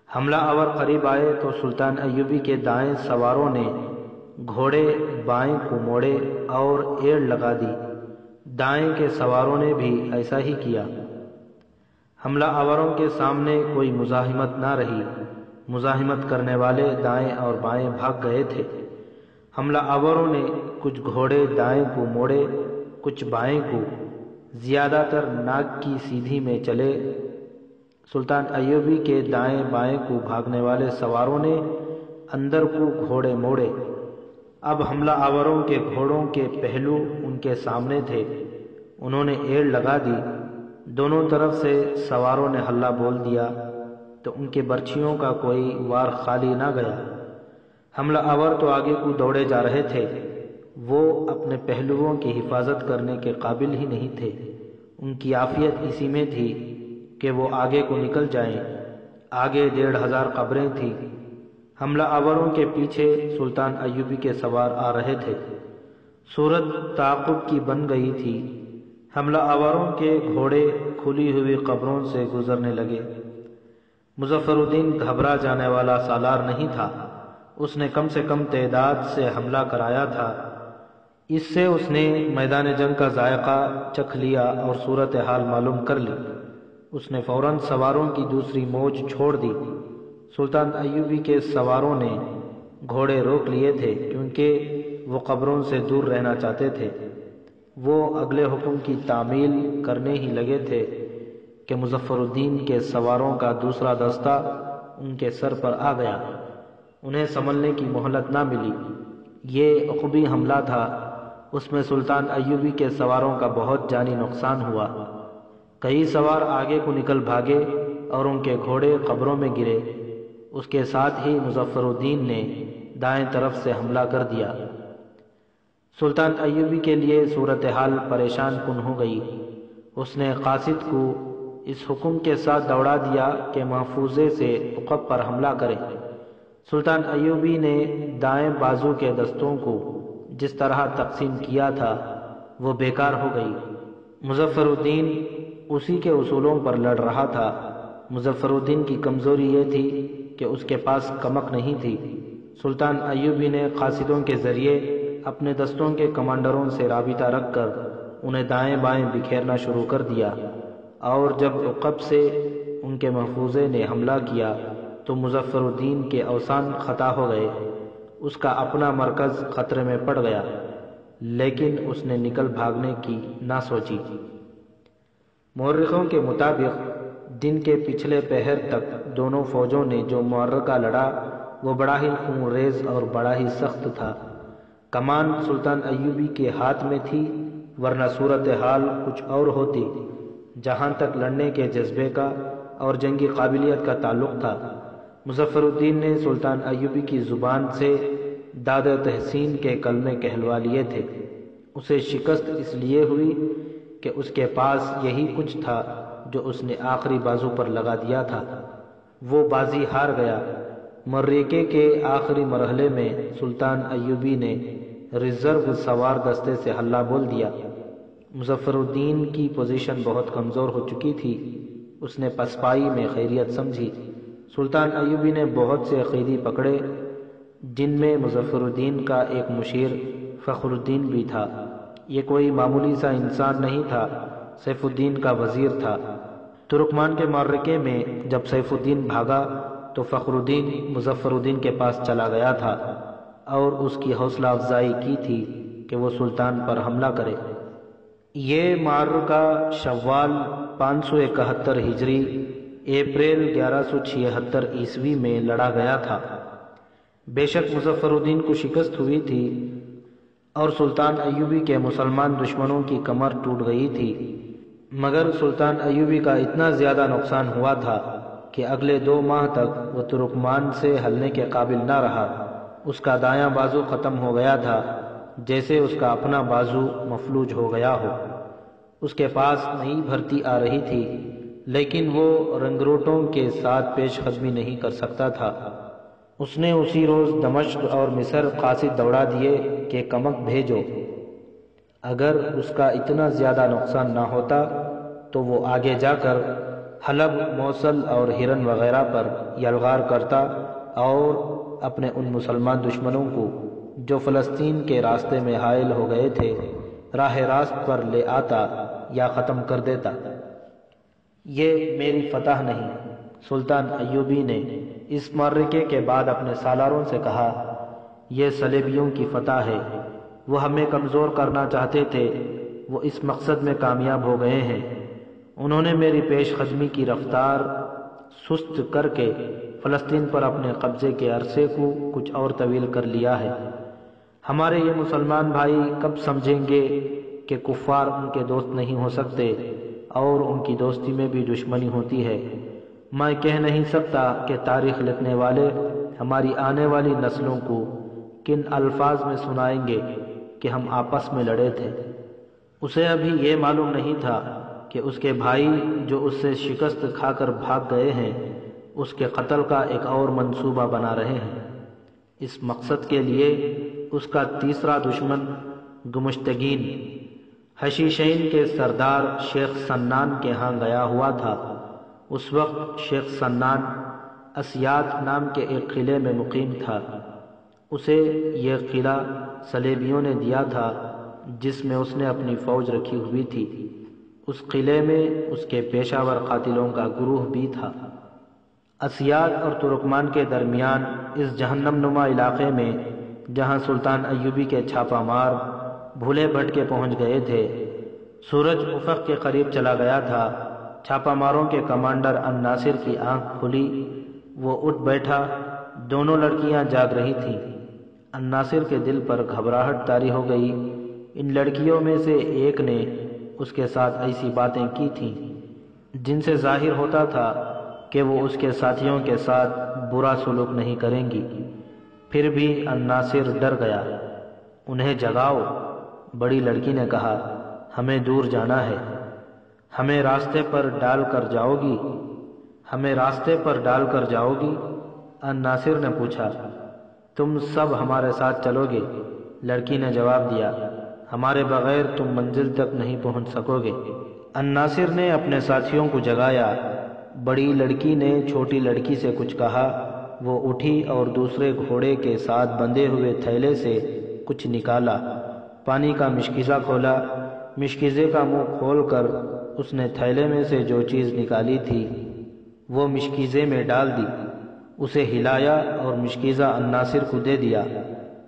حملہ آور قریب آئے تو سلطان ایوبی کے دائیں سواروں نے گھوڑے بائیں کو موڑے اور ایڑ لگا دی۔ دائیں کے سواروں نے بھی ایسا ہی کیا۔ حملہ آوروں کے سامنے کوئی مزاحمت نہ رہی۔ مزاحمت کرنے والے دائیں اور بائیں بھاگ گئے تھے۔ حملہ آوروں نے کچھ گھوڑے دائیں کو موڑے، کچھ بائیں کو، زیادہ تر ناک کی سیدھی میں چلے۔ سلطان ایوبی کے دائیں بائیں کو بھاگنے والے سواروں نے اندر کو گھوڑے موڑے۔ اب حملہ آوروں کے گھوڑوں کے پہلو ان کے سامنے تھے۔ انہوں نے ایڑ لگا دی۔ دونوں طرف سے سواروں نے ہلہ بول دیا تو ان کے برچھیوں کا کوئی وار خالی نہ گیا۔ حملہ آور تو آگے کو دوڑے جا رہے تھے، وہ اپنے پہلوؤں کی حفاظت کرنے کے قابل ہی نہیں تھے۔ ان کی عافیت اسی میں تھی کہ وہ آگے کو نکل جائیں۔ آگے 1,500 قبریں تھیں۔ حملہ آوروں کے پیچھے سلطان ایوبی کے سوار آ رہے تھے۔ صورت تعاقب کی بن گئی تھی۔ حملہ آوروں کے گھوڑے کھلی ہوئی قبروں سے گزرنے لگے۔ مظفر الدین گھبرا جانے والا سالار نہیں تھا۔ اس نے کم سے کم تعداد سے حملہ کرایا تھا۔ اس سے اس نے میدان جنگ کا ذائقہ چکھ لیا اور صورتحال معلوم کر لی۔ اس نے فوراً سواروں کی دوسری موج چھوڑ دی۔ سلطان ایوبی کے سواروں نے گھوڑے روک لیے تھے کیونکہ وہ قبروں سے دور رہنا چاہتے تھے۔ وہ اگلے حکم کی تعمیل کرنے ہی لگے تھے کہ مظفر الدین کے سواروں کا دوسرا دستہ ان کے سر پر آ گیا۔ انہیں سنبھلنے کی مہلت نہ ملی۔ یہ عقبی حملہ تھا۔ اس میں سلطان ایوبی کے سواروں کا بہت جانی نقصان ہوا۔ کئی سوار آگے کو نکل بھاگے اور ان کے گھوڑے قبروں میں گرے۔ اس کے ساتھ ہی مظفر الدین نے دائیں طرف سے حملہ کر دیا۔ سلطان ایوبی کے لیے صورتحال پریشان کن ہو گئی۔ اس نے قاصد کو اس حکم کے ساتھ دوڑا دیا کہ محفوظے سے عقب پر حملہ کرے۔ سلطان ایوبی نے دائیں بازو کے دستوں کو جس طرح تقسیم کیا تھا وہ بیکار ہو گئی۔ مظفر الدین اسی کے اصولوں پر لڑ رہا تھا۔ مظفر الدین کی کمزوری یہ تھی کہ اس کے پاس کمک نہیں تھی۔ سلطان ایوبی نے قاصدوں کے ذریعے اپنے دستوں کے کمانڈروں سے رابطہ رکھ کر انہیں دائیں بائیں بکھیرنا شروع کر دیا، اور جب عقب سے ان کے محفوظے نے حملہ کیا تو مظفر الدین کے اوسان خطا ہو گئے۔ اس کا اپنا مرکز خطرے میں پڑ گیا، لیکن اس نے نکل بھاگنے کی نہ سوچی۔ مورخوں کے مطابق دن کے پچھلے پہر تک دونوں فوجوں نے جو معرکہ لڑا وہ بڑا ہی خون ریز اور بڑا ہی سخت تھا۔ کمان سلطان ایوبی کے ہاتھ میں تھی، ورنہ صورتحال کچھ اور ہوتی۔ جہاں تک لڑنے کے جذبے کا اور جنگی قابلیت کا تعلق تھا، مظفر الدین نے سلطان ایوبی کی زبان سے داد تحسین کے کلمے کہلوا لیے تھے۔ اسے شکست اس لیے ہوئی کہ اس کے پاس یہی کچھ تھا جو اس نے آخری بازو پر لگا دیا تھا۔ وہ بازی ہار گیا۔ معرکے کے آخری مرحلے میں سلطان ایوبی نے ریزرو سوار دستے سے ہلہ بول دیا۔ مظفر الدین کی پوزیشن بہت کمزور ہو چکی تھی۔ اس نے پسپائی میں خیریت سمجھی۔ سلطان ایوبی نے بہت سے قیدی پکڑے، جن میں مظفر الدین کا ایک مشیر فخر الدین بھی تھا۔ یہ کوئی معمولی سا انسان نہیں تھا، سیف الدین کا وزیر تھا۔ ترکمان کے معرکے میں جب سیف الدین بھاگا تو فخر الدین مظفر الدین کے پاس چلا گیا تھا اور اس کی حوصلہ افزائی کی تھی کہ وہ سلطان پر حملہ کرے۔ یہ معرکہ شوال 571 ہجری اپریل 1176 عیسوی میں لڑا گیا تھا۔ بے شک مظفر الدین کو شکست ہوئی تھی اور سلطان ایوبی کے مسلمان دشمنوں کی کمر ٹوٹ گئی تھی، مگر سلطان ایوبی کا اتنا زیادہ نقصان ہوا تھا کہ اگلے 2 ماہ تک وہ ترکمان سے ہلنے کے قابل نہ رہا۔ اس کا دایاں بازو ختم ہو گیا تھا، جیسے اس کا اپنا بازو مفلوج ہو گیا ہو۔ اس کے پاس نئی بھرتی آ رہی تھی، لیکن وہ رنگروٹوں کے ساتھ پیش قدمی نہیں کر سکتا تھا۔ اس نے اسی روز دمشق اور مصر قاصد دوڑا دیے کہ کمک بھیجو۔ اگر اس کا اتنا زیادہ نقصان نہ ہوتا تو وہ آگے جا کر حلب، موصل اور ہرن وغیرہ پر یلغار کرتا اور اپنے ان مسلمان دشمنوں کو جو فلسطین کے راستے میں حائل ہو گئے تھے راہ راست پر لے آتا یا ختم کر دیتا۔ یہ میری فتح نہیں، سلطان ایوبی نے اس معرکے کے بعد اپنے سالاروں سے کہا، یہ صلیبیوں کی فتح ہے۔ وہ ہمیں کمزور کرنا چاہتے تھے، وہ اس مقصد میں کامیاب ہو گئے ہیں۔ انہوں نے میری پیش قدمی کی رفتار سست کر کے فلسطین پر اپنے قبضے کے عرصے کو کچھ اور طویل کر لیا ہے۔ ہمارے یہ مسلمان بھائی کب سمجھیں گے کہ کفار ان کے دوست نہیں ہو سکتے اور ان کی دوستی میں بھی دشمنی ہوتی ہے۔ میں کہہ نہیں سکتا کہ تاریخ لکھنے والے ہماری آنے والی نسلوں کو کن الفاظ میں سنائیں گے کہ ہم آپس میں لڑے تھے۔ اسے ابھی یہ معلوم نہیں تھا کہ اس کے بھائی جو اس سے شکست کھا کر بھاگ گئے ہیں اس کے قتل کا ایک اور منصوبہ بنا رہے ہیں۔ اس مقصد کے لیے اس کا تیسرا دشمن گمشتگین حشیشین کے سردار شیخ سنان کے ہاں گیا ہوا تھا۔ اس وقت شیخ سنان اسیات نام کے ایک قلعے میں مقیم تھا۔ اسے یہ قلعہ صلیبیوں نے دیا تھا جس میں اس نے اپنی فوج رکھی ہوئی تھی۔ اس قلعے میں اس کے پیشہ ور قاتلوں کا گروہ بھی تھا۔ اسیات اور ترکمان کے درمیان اس جہنم نما علاقے میں جہاں سلطان ایوبی کے چھاپہ مار بھولے بھٹکے پہنچ گئے تھے، سورج افق کے قریب چلا گیا تھا۔ چھاپہ ماروں کے کمانڈر الناصر کی آنکھ کھلی، وہ اٹھ بیٹھا۔ دونوں لڑکیاں جاگ رہی تھیں۔ الناصر کے دل پر گھبراہٹ طاری ہو گئی۔ ان لڑکیوں میں سے ایک نے اس کے ساتھ ایسی باتیں کی تھیں جن سے ظاہر ہوتا تھا کہ وہ اس کے ساتھیوں کے ساتھ برا سلوک نہیں کریں گی۔ پھر بھی الناصر ڈر گیا۔ انہیں جگاؤ، بڑی لڑکی نے کہا، ہمیں دور جانا ہے، ہمیں راستے پر ڈال کر جاؤ گی؟ ہمیں راستے پر ڈال کر جاؤ گی؟ الناصر نے پوچھا۔ تم سب ہمارے ساتھ چلو گے؟ لڑکی نے جواب دیا، ہمارے بغیر تم منزل تک نہیں پہنچ سکو گے۔ الناصر نے اپنے ساتھیوں کو جگایا۔ بڑی لڑکی نے چھوٹی لڑکی سے کچھ کہا۔ وہ اٹھی اور دوسرے گھوڑے کے ساتھ بندھے ہوئے تھیلے سے کچھ نکالا۔ پانی کا مشکیزہ کھولا۔ مشکیزے کا منہ کھول کر اس نے تھیلے میں سے جو چیز نکالی تھی وہ مشکیزے میں ڈال دی۔ اسے ہلایا اور مشکیزہ الناصر کو دے دیا۔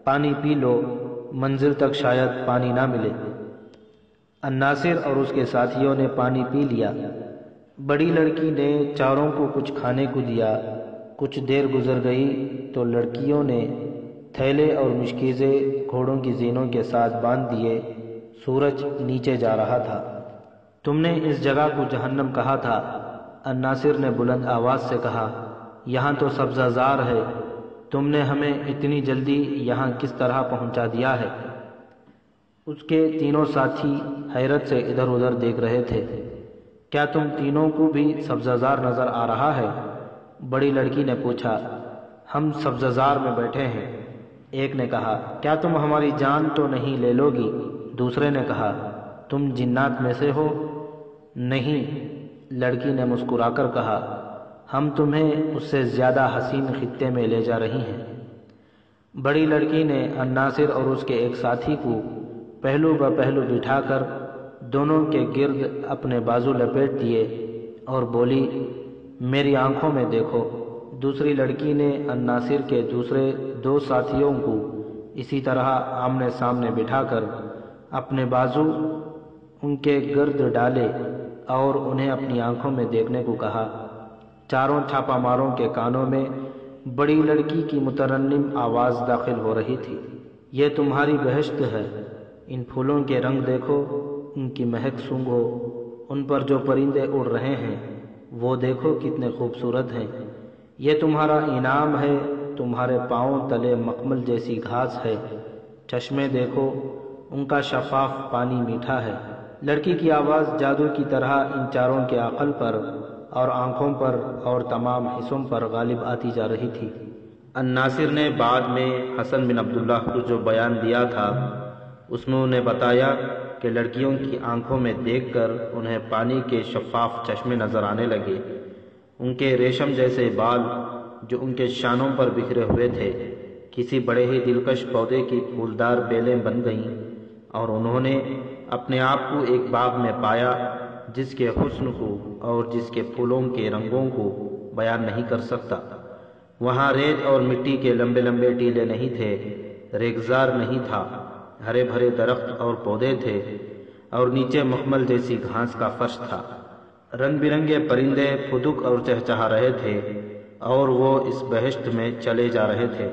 پانی پی لو، منزل تک شاید پانی نہ ملے۔ الناصر اور اس کے ساتھیوں نے پانی پی لیا۔ بڑی لڑکی نے چاروں کو کچھ کھانے کو دیا۔ کچھ دیر گزر گئی تو لڑکیوں نے تھیلے اور مشکیزے گھوڑوں کی زینوں کے ساتھ باندھ دیے۔ سورج نیچے جا رہا تھا۔ تم نے اس جگہ کو جہنم کہا تھا، الناصر نے بلند آواز سے کہا۔ یہاں تو سبزہ زار ہے، تم نے ہمیں اتنی جلدی یہاں کس طرح پہنچا دیا ہے؟ اس کے تینوں ساتھی حیرت سے ادھر ادھر دیکھ رہے تھے۔ کیا تم تینوں کو بھی سبزہ زار نظر آ رہا ہے؟ بڑی لڑکی نے پوچھا۔ ہم سبزہ زار میں بیٹھے ہیں، ایک نے کہا۔ کیا تم ہماری جان تو نہیں لے لو گی؟ دوسرے نے کہا۔ تم جنات میں سے ہو؟ نہیں، لڑکی نے مسکرا کر کہا، ہم تمہیں اس سے زیادہ حسین خطے میں لے جا رہی ہیں۔ بڑی لڑکی نے الناصر اور اس کے ایک ساتھی کو پہلو بہ پہلو بٹھا کر دونوں کے گرد اپنے بازو لپیٹ دیے اور بولی، میری آنکھوں میں دیکھو۔ دوسری لڑکی نے الناصر کے دوسرے دو ساتھیوں کو اسی طرح آمنے سامنے بٹھا کر اپنے بازو ان کے گرد ڈالے اور انہیں اپنی آنکھوں میں دیکھنے کو کہا۔ چاروں چھاپہ ماروں کے کانوں میں بڑی لڑکی کی مترنم آواز داخل ہو رہی تھی۔ یہ تمہاری بہشت ہے، ان پھولوں کے رنگ دیکھو، ان کی مہک سونگھو، ان پر جو پرندے اڑ رہے ہیں وہ دیکھو کتنے خوبصورت ہیں۔ یہ تمہارا انعام ہے، تمہارے پاؤں تلے مخمل جیسی گھاس ہے، چشمے دیکھو، ان کا شفاف پانی میٹھا ہے۔ لڑکی کی آواز جادو کی طرح ان چاروں کے عقل پر اور آنکھوں پر اور تمام حصوں پر غالب آتی جا رہی تھی۔ الناصر نے بعد میں حسن بن عبداللہ کو جو بیان دیا تھا اس میں انہیں بتایا کہ لڑکیوں کی آنکھوں میں دیکھ کر انہیں پانی کے شفاف چشمے نظر آنے لگے۔ ان کے ریشم جیسے بال جو ان کے شانوں پر بکھرے ہوئے تھے کسی بڑے ہی دلکش پودے کی پھولدار بیلیں بن گئیں، اور انہوں نے اپنے آپ کو ایک باغ میں پایا جس کے حسن کو اور جس کے پھولوں کے رنگوں کو بیان نہیں کر سکتا۔ وہاں ریت اور مٹی کے لمبے لمبے ٹیلے نہیں تھے، ریگزار نہیں تھا، ہرے بھرے درخت اور پودے تھے اور نیچے مخمل جیسی گھاس کا فرش تھا۔ رنگ برنگے پرندے پھدک اور چہچہا رہے تھے اور وہ اس بہشت میں چلے جا رہے تھے۔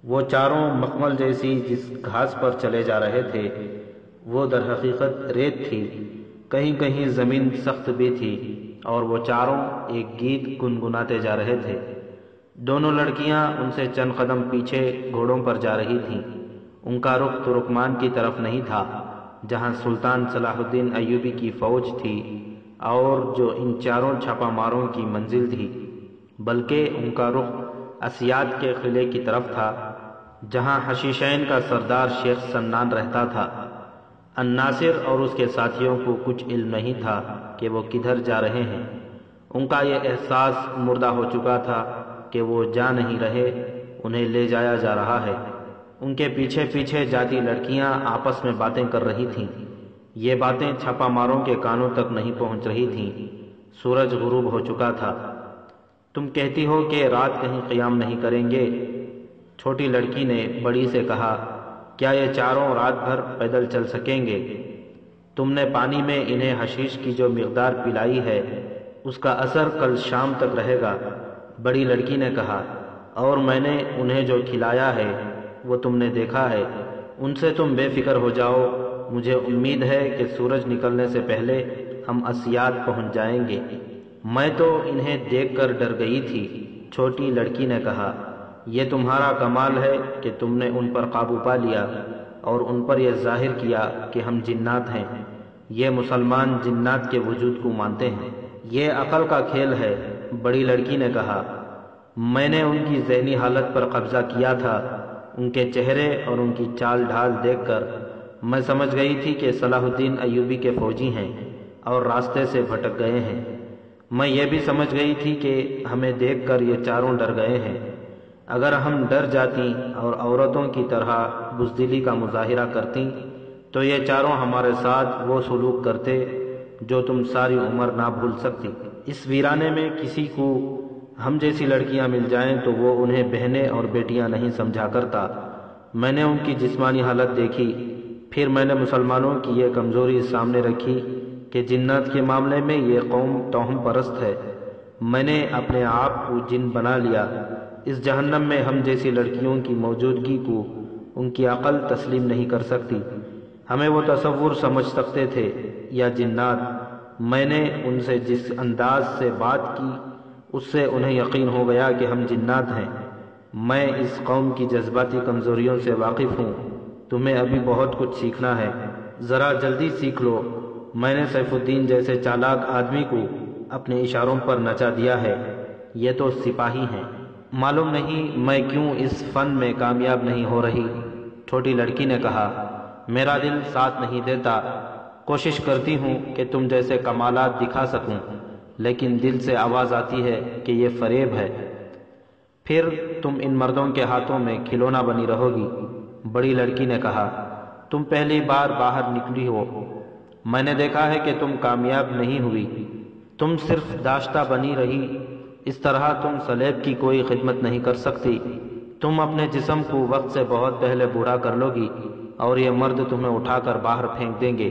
وہ چاروں مخمل جیسی جس گھاس پر چلے جا رہے تھے وہ در حقیقت ریت تھی کہیں کہیں زمین سخت بھی تھی اور وہ چاروں ایک گیت گنگناتے جا رہے تھے۔ دونوں لڑکیاں ان سے چند قدم پیچھے گھوڑوں پر جا رہی تھیں۔ ان کا رخ ترکمان کی طرف نہیں تھا جہاں سلطان صلاح الدین ایوبی کی فوج تھی اور جو ان چاروں چھاپا ماروں کی منزل تھی، بلکہ ان کا رخ اسیاد کے قلعے کی طرف تھا جہاں حشیشین کا سردار شیخ سنان رہتا تھا۔ الناصر اور اس کے ساتھیوں کو کچھ علم نہیں تھا کہ وہ کدھر جا رہے ہیں۔ ان کا یہ احساس مردہ ہو چکا تھا کہ وہ جا نہیں رہے، انہیں لے جایا جا رہا ہے۔ ان کے پیچھے پیچھے جاتی لڑکیاں آپس میں باتیں کر رہی تھیں۔ یہ باتیں چھاپا ماروں کے کانوں تک نہیں پہنچ رہی تھیں۔ سورج غروب ہو چکا تھا۔ تم کہتی ہو کہ رات کہیں قیام نہیں کریں گے؟ چھوٹی لڑکی نے بڑی سے کہا، کیا یہ چاروں رات بھر پیدل چل سکیں گے؟ تم نے پانی میں انہیں حشیش کی جو مقدار پلائی ہے اس کا اثر کل شام تک رہے گا۔ بڑی لڑکی نے کہا، اور میں نے انہیں جو کھلایا ہے وہ تم نے دیکھا ہے۔ ان سے تم بے فکر ہو جاؤ، مجھے امید ہے کہ سورج نکلنے سے پہلے ہم اسیاد پہنچ جائیں گے۔ میں تو انہیں دیکھ کر ڈر گئی تھی۔ چھوٹی لڑکی نے کہا، یہ تمہارا کمال ہے کہ تم نے ان پر قابو پا لیا اور ان پر یہ ظاہر کیا کہ ہم جنات ہیں۔ یہ مسلمان جنات کے وجود کو مانتے ہیں، یہ عقل کا کھیل ہے۔ بڑی لڑکی نے کہا، میں نے ان کی ذہنی حالت پر قبضہ کیا تھا۔ ان کے چہرے اور ان کی چال ڈھال دیکھ کر میں سمجھ گئی تھی کہ صلاح الدین ایوبی کے فوجی ہیں اور راستے سے بھٹک گئے ہیں۔ میں یہ بھی سمجھ گئی تھی کہ ہمیں دیکھ کر یہ چاروں ڈر گئے ہیں۔ اگر ہم ڈر جاتی اور عورتوں کی طرح بزدلی کا مظاہرہ کرتی تو یہ چاروں ہمارے ساتھ وہ سلوک کرتے جو تم ساری عمر نہ بھول سکتی۔ اس ویرانے میں کسی کو ہم جیسی لڑکیاں مل جائیں تو وہ انہیں بہنیں اور بیٹیاں نہیں سمجھا کرتا۔ میں نے ان کی جسمانی حالت دیکھی، پھر میں نے مسلمانوں کی یہ کمزوری سامنے رکھی کہ جنات کے معاملے میں یہ قوم توہم پرست ہے۔ میں نے اپنے آپ کو جن بنا لیا۔ اس جہنم میں ہم جیسی لڑکیوں کی موجودگی کو ان کی عقل تسلیم نہیں کر سکتی۔ ہمیں وہ تصور سمجھ سکتے تھے یا جنات۔ میں نے ان سے جس انداز سے بات کی اس سے انہیں یقین ہو گیا کہ ہم جنات ہیں۔ میں اس قوم کی جذباتی کمزوریوں سے واقف ہوں۔ تمہیں ابھی بہت کچھ سیکھنا ہے، ذرا جلدی سیکھ لو۔ میں نے سیف الدین جیسے چالاک آدمی کو اپنے اشاروں پر نچا دیا ہے۔ یہ تو سپاہی ہیں، معلوم نہیں میں کیوں اس فن میں کامیاب نہیں ہو رہی۔ چھوٹی لڑکی نے کہا، میرا دل ساتھ نہیں دیتا۔ کوشش کرتی ہوں کہ تم جیسے کمالات دکھا سکوں، لیکن دل سے آواز آتی ہے کہ یہ فریب ہے۔ پھر تم ان مردوں کے ہاتھوں میں کھلونا بنی رہو گی۔ بڑی لڑکی نے کہا، تم پہلی بار باہر نکلی ہو، میں نے دیکھا ہے کہ تم کامیاب نہیں ہوئی، تم صرف داشتہ بنی رہی۔ اس طرح تم سلیب کی کوئی خدمت نہیں کر سکتی۔ تم اپنے جسم کو وقت سے بہت پہلے بوڑھا کر لو گی اور یہ مرد تمہیں اٹھا کر باہر پھینک دیں گے۔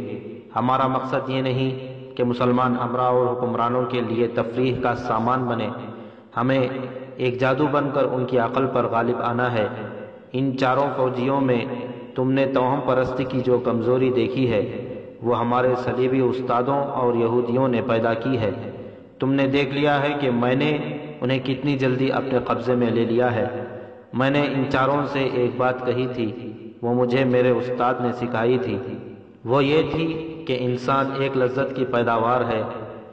ہمارا مقصد یہ نہیں کہ مسلمان امراء اور حکمرانوں کے لیے تفریح کا سامان بنے، ہمیں ایک جادو بن کر ان کی عقل پر غالب آنا ہے۔ ان چاروں فوجیوں میں تم نے توہم پرستی کی جو کمزوری دیکھی ہے وہ ہمارے صلیبی استادوں اور یہودیوں نے پیدا کی ہے۔ تم نے دیکھ لیا ہے کہ میں نے انہیں کتنی جلدی اپنے قبضے میں لے لیا ہے۔ میں نے ان چاروں سے ایک بات کہی تھی، وہ مجھے میرے استاد نے سکھائی تھی۔ وہ یہ تھی کہ انسان ایک لذت کی پیداوار ہے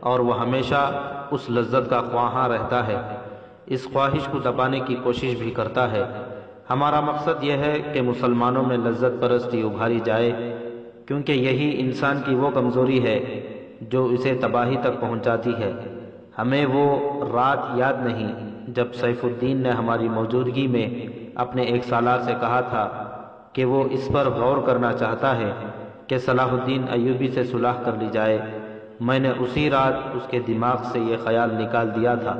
اور وہ ہمیشہ اس لذت کا خواہاں رہتا ہے، اس خواہش کو دبانے کی کوشش بھی کرتا ہے۔ ہمارا مقصد یہ ہے کہ مسلمانوں میں لذت پرستی ابھاری جائے، کیونکہ یہی انسان کی وہ کمزوری ہے جو اسے تباہی تک پہنچاتی ہے۔ ہمیں وہ رات یاد نہیں جب سیف الدین نے ہماری موجودگی میں اپنے ایک سالار سے کہا تھا کہ وہ اس پر غور کرنا چاہتا ہے کہ صلاح الدین ایوبی سے صلح کر لی جائے۔ میں نے اسی رات اس کے دماغ سے یہ خیال نکال دیا تھا۔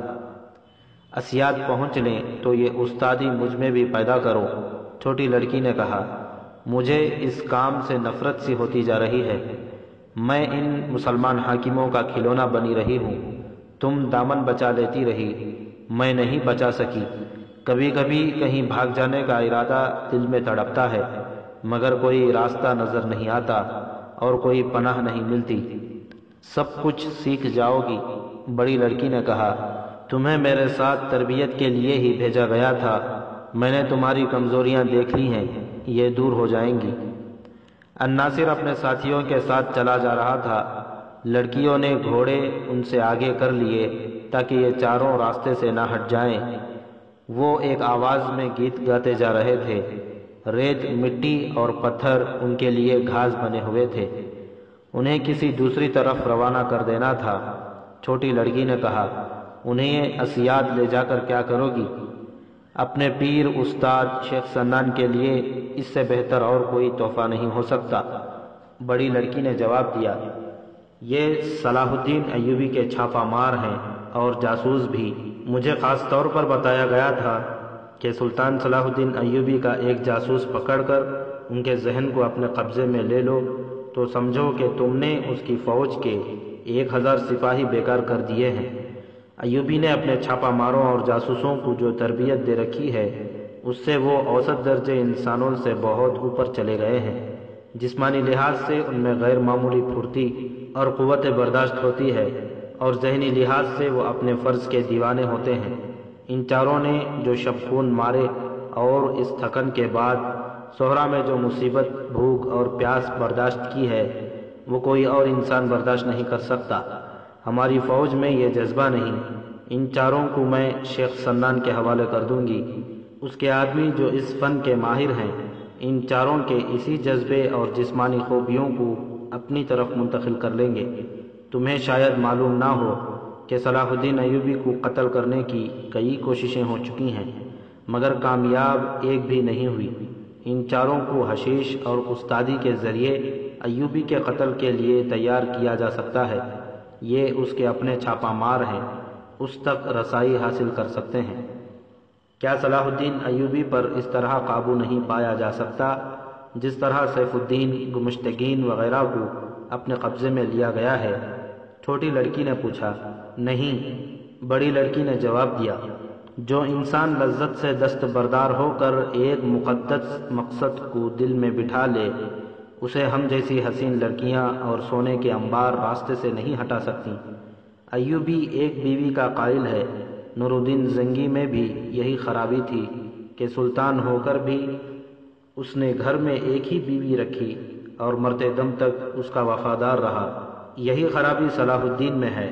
اسیاد پہنچ لیں تو یہ استادی مجھ میں بھی پیدا کرو۔ چھوٹی لڑکی نے کہا، مجھے اس کام سے نفرت سی ہوتی جا رہی ہے۔ میں ان مسلمان حاکموں کا کھلونا بنی رہی ہوں۔ تم دامن بچا لیتی رہی، میں نہیں بچا سکی۔ کبھی کبھی کہیں بھاگ جانے کا ارادہ دل میں تڑپتا ہے، مگر کوئی راستہ نظر نہیں آتا اور کوئی پناہ نہیں ملتی۔ سب کچھ سیکھ جاؤ گی۔ بڑی لڑکی نے کہا، تمہیں میرے ساتھ تربیت کے لیے ہی بھیجا گیا تھا، میں نے تمہاری کمزوریاں دیکھ لی ہیں، یہ دور ہو جائیں گی۔ الناصر اپنے ساتھیوں کے ساتھ چلا جا رہا تھا۔ لڑکیوں نے گھوڑے ان سے آگے کر لیے تاکہ یہ چاروں راستے سے نہ ہٹ جائیں۔ وہ ایک آواز میں گیت گاتے جا رہے تھے۔ ریت، مٹی اور پتھر ان کے لیے گھاس بنے ہوئے تھے، انہیں کسی دوسری طرف روانہ کر دینا تھا۔ چھوٹی لڑکی نے کہا، انہیں اسیاد لے جا کر کیا کرو گی؟ اپنے پیر استاد شیخ سنان کے لیے اس سے بہتر اور کوئی تحفہ نہیں ہو سکتا۔ بڑی لڑکی نے جواب دیا، یہ صلاح الدین ایوبی کے چھاپہ مار ہیں اور جاسوس بھی۔ مجھے خاص طور پر بتایا گیا تھا کہ سلطان صلاح الدین ایوبی کا ایک جاسوس پکڑ کر ان کے ذہن کو اپنے قبضے میں لے لو تو سمجھو کہ تم نے اس کی فوج کے 1000 سپاہی بیکار کر دیے ہیں۔ ایوبی نے اپنے چھاپہ ماروں اور جاسوسوں کو جو تربیت دے رکھی ہے اس سے وہ اوسط درجے انسانوں سے بہت اوپر چلے گئے ہیں۔ جسمانی لحاظ سے ان میں غیر معمولی پھرتی اور قوت برداشت ہوتی ہے، اور ذہنی لحاظ سے وہ اپنے فرض کے دیوانے ہوتے ہیں۔ ان چاروں نے جو شب خون مارے اور اس تھکن کے بعد صحرا میں جو مصیبت، بھوک اور پیاس برداشت کی ہے وہ کوئی اور انسان برداشت نہیں کر سکتا۔ ہماری فوج میں یہ جذبہ نہیں۔ ان چاروں کو میں شیخ سنان کے حوالے کر دوں گی، اس کے آدمی جو اس فن کے ماہر ہیں۔ ان چاروں کے اسی جذبے اور جسمانی خوبیوں کو اپنی طرف منتقل کر لیں گے۔ تمہیں شاید معلوم نہ ہو کہ صلاح الدین ایوبی کو قتل کرنے کی کئی کوششیں ہو چکی ہیں مگر کامیاب ایک بھی نہیں ہوئی۔ ان چاروں کو حشیش اور استادی کے ذریعے ایوبی کے قتل کے لیے تیار کیا جا سکتا ہے۔ یہ اس کے اپنے چھاپہ مار ہیں، اس تک رسائی حاصل کر سکتے ہیں۔ کیا صلاح الدین ایوبی پر اس طرح قابو نہیں پایا جا سکتا جس طرح سیف الدین، گمشتگین وغیرہ کو اپنے قبضے میں لیا گیا ہے؟ چھوٹی لڑکی نے پوچھا۔ نہیں، بڑی لڑکی نے جواب دیا، جو انسان لذت سے دستبردار ہو کر ایک مقدس مقصد کو دل میں بٹھا لے اسے ہم جیسی حسین لڑکیاں اور سونے کے انبار راستے سے نہیں ہٹا سکتی۔ ایوبی ایک بیوی کا قائل ہے۔ نور الدین زنگی میں بھی یہی خرابی تھی کہ سلطان ہو کر بھی اس نے گھر میں ایک ہی بیوی رکھی اور مرتے دم تک اس کا وفادار رہا۔ یہی خرابی صلاح الدین میں ہے۔